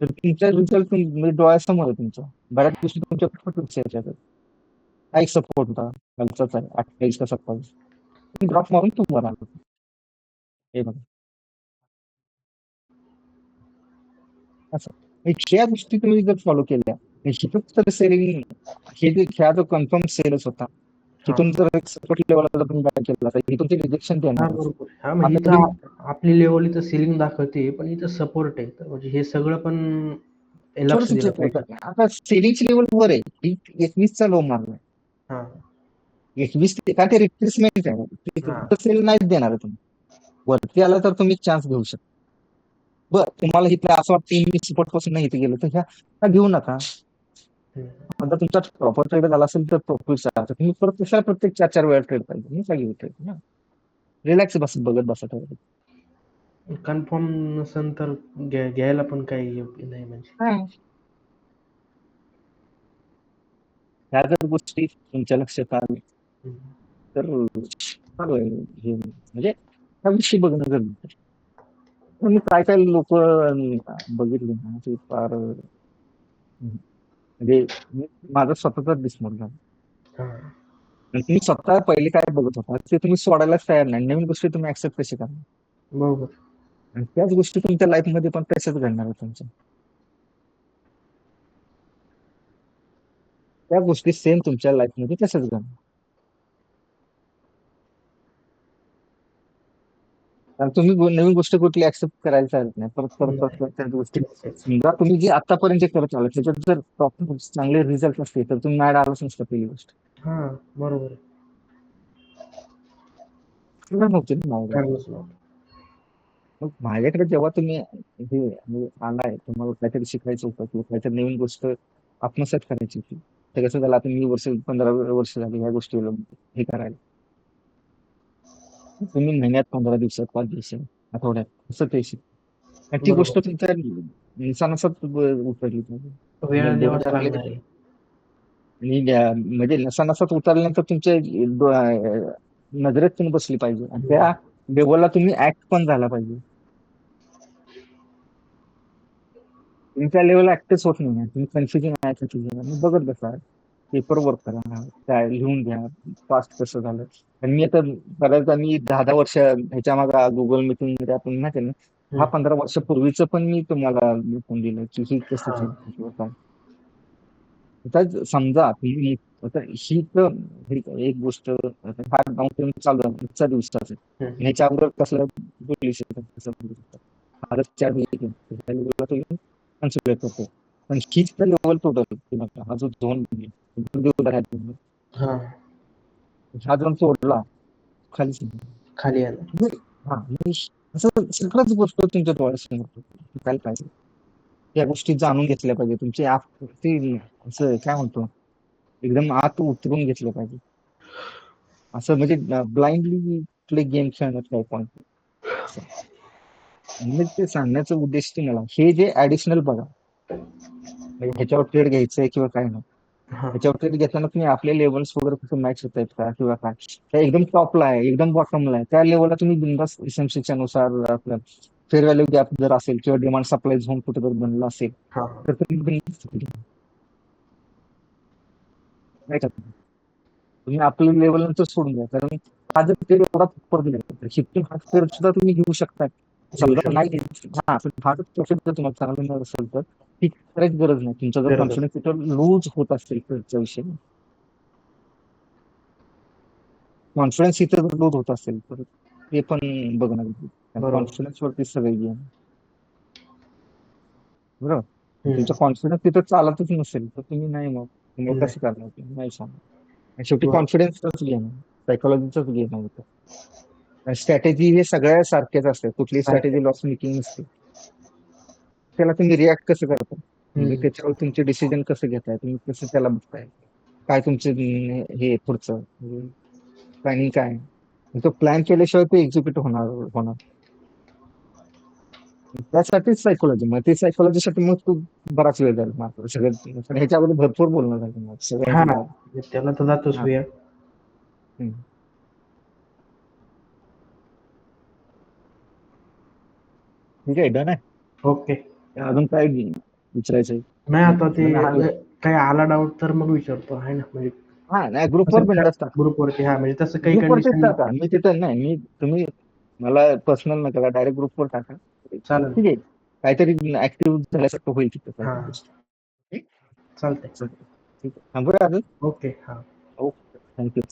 तर तुमचा रिझल्ट म्हणजे डोळ्यासमोर आहे तुमच्या. बऱ्याच गोष्टी तुमच्या पटपट याच्यात. हा एक सपोर्ट होता कालचाच आहे, 28 का 27 ड्रॉप मारून तुम्हाला आलं. हे बघा असं. ह्या गोष्टी तुम्ही जर फॉलो केल्या, निश्चितच तर सेलिंग, हे जे ह्या जो कन्फर्म सेलच होता, हा. तिथून जर एक सपोर्ट लेवलला जर तुम्ही बाय केला तर इथून ते रिजेक्शन हा, देणारच. बरोबर. हा, म्हणजे आता इथं आपली लेवल इथं सिलिंग दाखवते, पण इथं सपोर्ट आहे, तर म्हणजे हे सगळं पण लक्ष थोडंसं दिलं चेक पाहिजे. होतं, आता सेलिंगची लेवल वर आहे, 21 लो मारलाय. हा. 21 का ते रिप्लेसमेंट हा. आहे, सेल नाहीच देणार आहे तुम्ही. वरती आला तर तुम्ही चान्स घेऊ शकता. बरं तुम्हाला इथं असं वाटतं मी सपोर्ट पासून नाही इथे गेलो तर ह्या घेऊ नका. हम्म. आता तुमचा प्रॉपर ट्रेड झाला असेल तर प्रॉफिट तुम्ही परत कशाला प्रत्येक 4-4 वेळा ट्रेड पाहिजे, मी काय घेऊ ट्रेड ना, रिलॅक्स बघत बसा ट्रेड. कन्फर्म नसेल तर घ्यायला पण काही योग्य नाही म्हणजे. ह्या जर गोष्टी तुमच्या लक्षात आल्या हम्म. तर चालू आहे हे, म्हणजे ह्या विषयी बघणं गरजेचं आहे. पण मी काय काय लोक बघितले ना ते फार म्हणजे माझा स्वतःचा डिसमोड झाला. हा. आणि तुम्ही स्वतः पहिले काय बघत होता ते तुम्ही सोडायलाच तयार नाही, नवीन गोष्टी तुम्ही ऍक्सेप्ट कशी करणार. बरोबर. आणि त्याच गोष्टी तुमच्या लाईफमध्ये पण तशाच घडणार आहे तुमच्या. त्या गोष्टी सेम तुमच्या लाईफमध्ये तशाच घडणार. कारण तुम्ही नवीन गोष्ट कुठली ऍक्सेप्ट करायला चालत नाही. परत परत परत नाही. परत त्याच गोष्टी. तेच तेच. समजा तुम्ही जे आतापर्यंत जे करत आला त्याच्यात जर प्रॉपर चांगले रिझल्ट असते तर तुम्ही मॅड आलाच नसतं पहिली गोष्ट. हा, बरोबर आहे. तुला नव्हती ना मावळत. ठरलंच नव्हतं. मग माझ्याकडे जेव्हा तुम्ही हे म्हणजे आलाय तुम्हाला काहीतरी शिकायचं होतं किंवा काहीतरी नवीन गोष्ट आत्मसात करायची होती. तर कसं झालं आता मी 15 वर्ष झाली ह्या गोष्टीला हे करायला. तुम्ही महिन्यात 15 दिवसात 5 दिवसात आठवड्यात असं ते शिक. आणि ती गोष्ट बरोबर. तुमच्या नसानसात उतरली पाहिजे. वेळ दोन द्यावाच हजार लागणार आहे. आणि म्हणजे नसानसात उतरल्यानंतर तुमच्या नजरेत पण बसली पाहिजे आणि हम्म. त्या लेवलला तुम्ही ऍक्ट पण झाला पाहिजे. तुम्ही त्या लेवलला ऍक्टच होत नाही. तुम्ही कन्फ्युजन आहे मग बघत बसा. पेपर वर्क करा, काय लिहून घ्या, फास्ट कसं झालं. आणि मी आता बऱ्याचदा मी 10-10 वर्ष ह्याच्या मागे गुगल मीटिंग मध्ये आपण माहिती आहे ना, हम्म. 10-15 वर्षापूर्वीचं पण मी तुम्हाला लिहून दिलं की ही कसं हा. केलं किंवा काय. आता समजा तुम्ही आता ही तर ही एक गोष्ट आता हा डाऊन चालू आहे आजचा दिवसाचा. हम्म. ह्याच्या अगोदर कसला बोलू शकतात कसं बोलू शकतात. भारत 4 तुम्ही कन्सिडर करतो. पण हीच तर लेवल टोटल हा जो झोन हा, हा झोन सोडला खालीच नाही. खाली आलं. म्हणजे हा म्हणजे असं सगळ्याच गोष्ट तुमच्या डोळ्यासमोर येतात. काय पाहिजे या गोष्टी जाणून घेतल्या पाहिजे तुमचे ते असं काय म्हणतो एकदम आत उतरून घेतलं पाहिजे. असं म्हणजे ब्लाइंडली प्ले गेम खेळण्यात काही पॉईंट असं. म्हणजे ते सांगण्याचा उद्देश तुम्हाला हे जे ऍडिशनल बघा म्हणजे ह्याच्यावर ट्रेड घ्यायचंय किंवा काय नाही. हा. ह्याच्यावर ट्रेड घेताना तुम्ही आपले लेवल्स वगैरे कुठे मॅच होत आहेत का किंवा काय त्या एकदम टॉपला आहे एकदम बॉटमला आहे त्या लेवलला तुम्ही बिंदास एसएमसीच्या नुसार आपलं फेअर व्हॅल्यू गॅप जर असेल किंवा डिमांड सप्लाय झोन कुठे जर बनला असेल हा. तर तुम्ही बिनधास्त घ्या. नाही का? तुम्ही आपल्या लेवल नंतर सोडून द्या कारण हा जर ट्रेड एवढा प्रॉपर दिला तर शिफ्टिंग हा ट्रेड सुद्धा तुम्ही घेऊ शकता. घेऊ समजा शकतो. नाही हा पण हा जर प्रॉफिट जर तुम्हाला चांगला मिळत असेल तर ती करायची गरज नाही. तुमचा जर गरजच. कॉन्फिडन्स तिथं लूज होत असेल ट्रेडच्या विषयी कॉन्फिडन्स इथं जर लूज होत असेल तर ते पण बघणार बरोबर. कॉन्फिडन्स वरती सगळे गेम बरोबर. हम्म. तुमचा कॉन्फिडन्स तिथं चालतच नसेल तर तुम्ही नाही मग तुम्ही नाही. कसं करणार तुम्ही नाही सांगणार. आणि शेवटी बरोबर. कॉन्फिडन्सच गेम आहे सायकोलॉजीचाच गेम आहे. स्ट्रॅटेजी हे सगळ्या सारखेच असते कुठली सारखे. स्ट्रॅटेजी लॉस मेकिंग नसते. त्याला तुम्ही रिॲक्ट कसं करता म्हणजे हम्म. त्याच्यावर तुमचे डिसिजन कसं घेताय तुम्ही कसं त्याला बघताय काय तुमचे हे पुढचं प्लॅनिंग काय आहे? तो प्लॅन केल्याशिवाय ते एक्झिक्यूट होणार. त्यासाठीच सायकोलॉजी मग ते सायकोलॉजीसाठी मग तू बराच वेळ जाईल मात्र सगळं पण ह्याच्यावर भरपूर बोलणं झालं मग हा, सगळ्याच त्याला तर जातोच हा वेळ. हम्म. ठीक आहे डन आहे. ओके. अजून काय विचारायचंय नाही आता ते म्हणजे हा काही आला डाऊट तर मग विचारतो आहे ना म्हणजे हा नाही ग्रुपवर असं बिंदास टाका. ग्रुपवरती. हा, म्हणजे तसं काही ग्रुपवरतीच कंडिशन. टाका मी तिथं नाही मी तुम्ही मला पर्सनल नका डायरेक्ट ग्रुपवर टाका. चालेल. ठीक आहे काहीतरी ऍक्टिव्ह झाल्यासारखं होईल तिथं हा, काहीतरी गोष्ट. ठीक चालतंय. आहे ठीक आहे थांबूया अजून. ओके. हा. Okay thank you.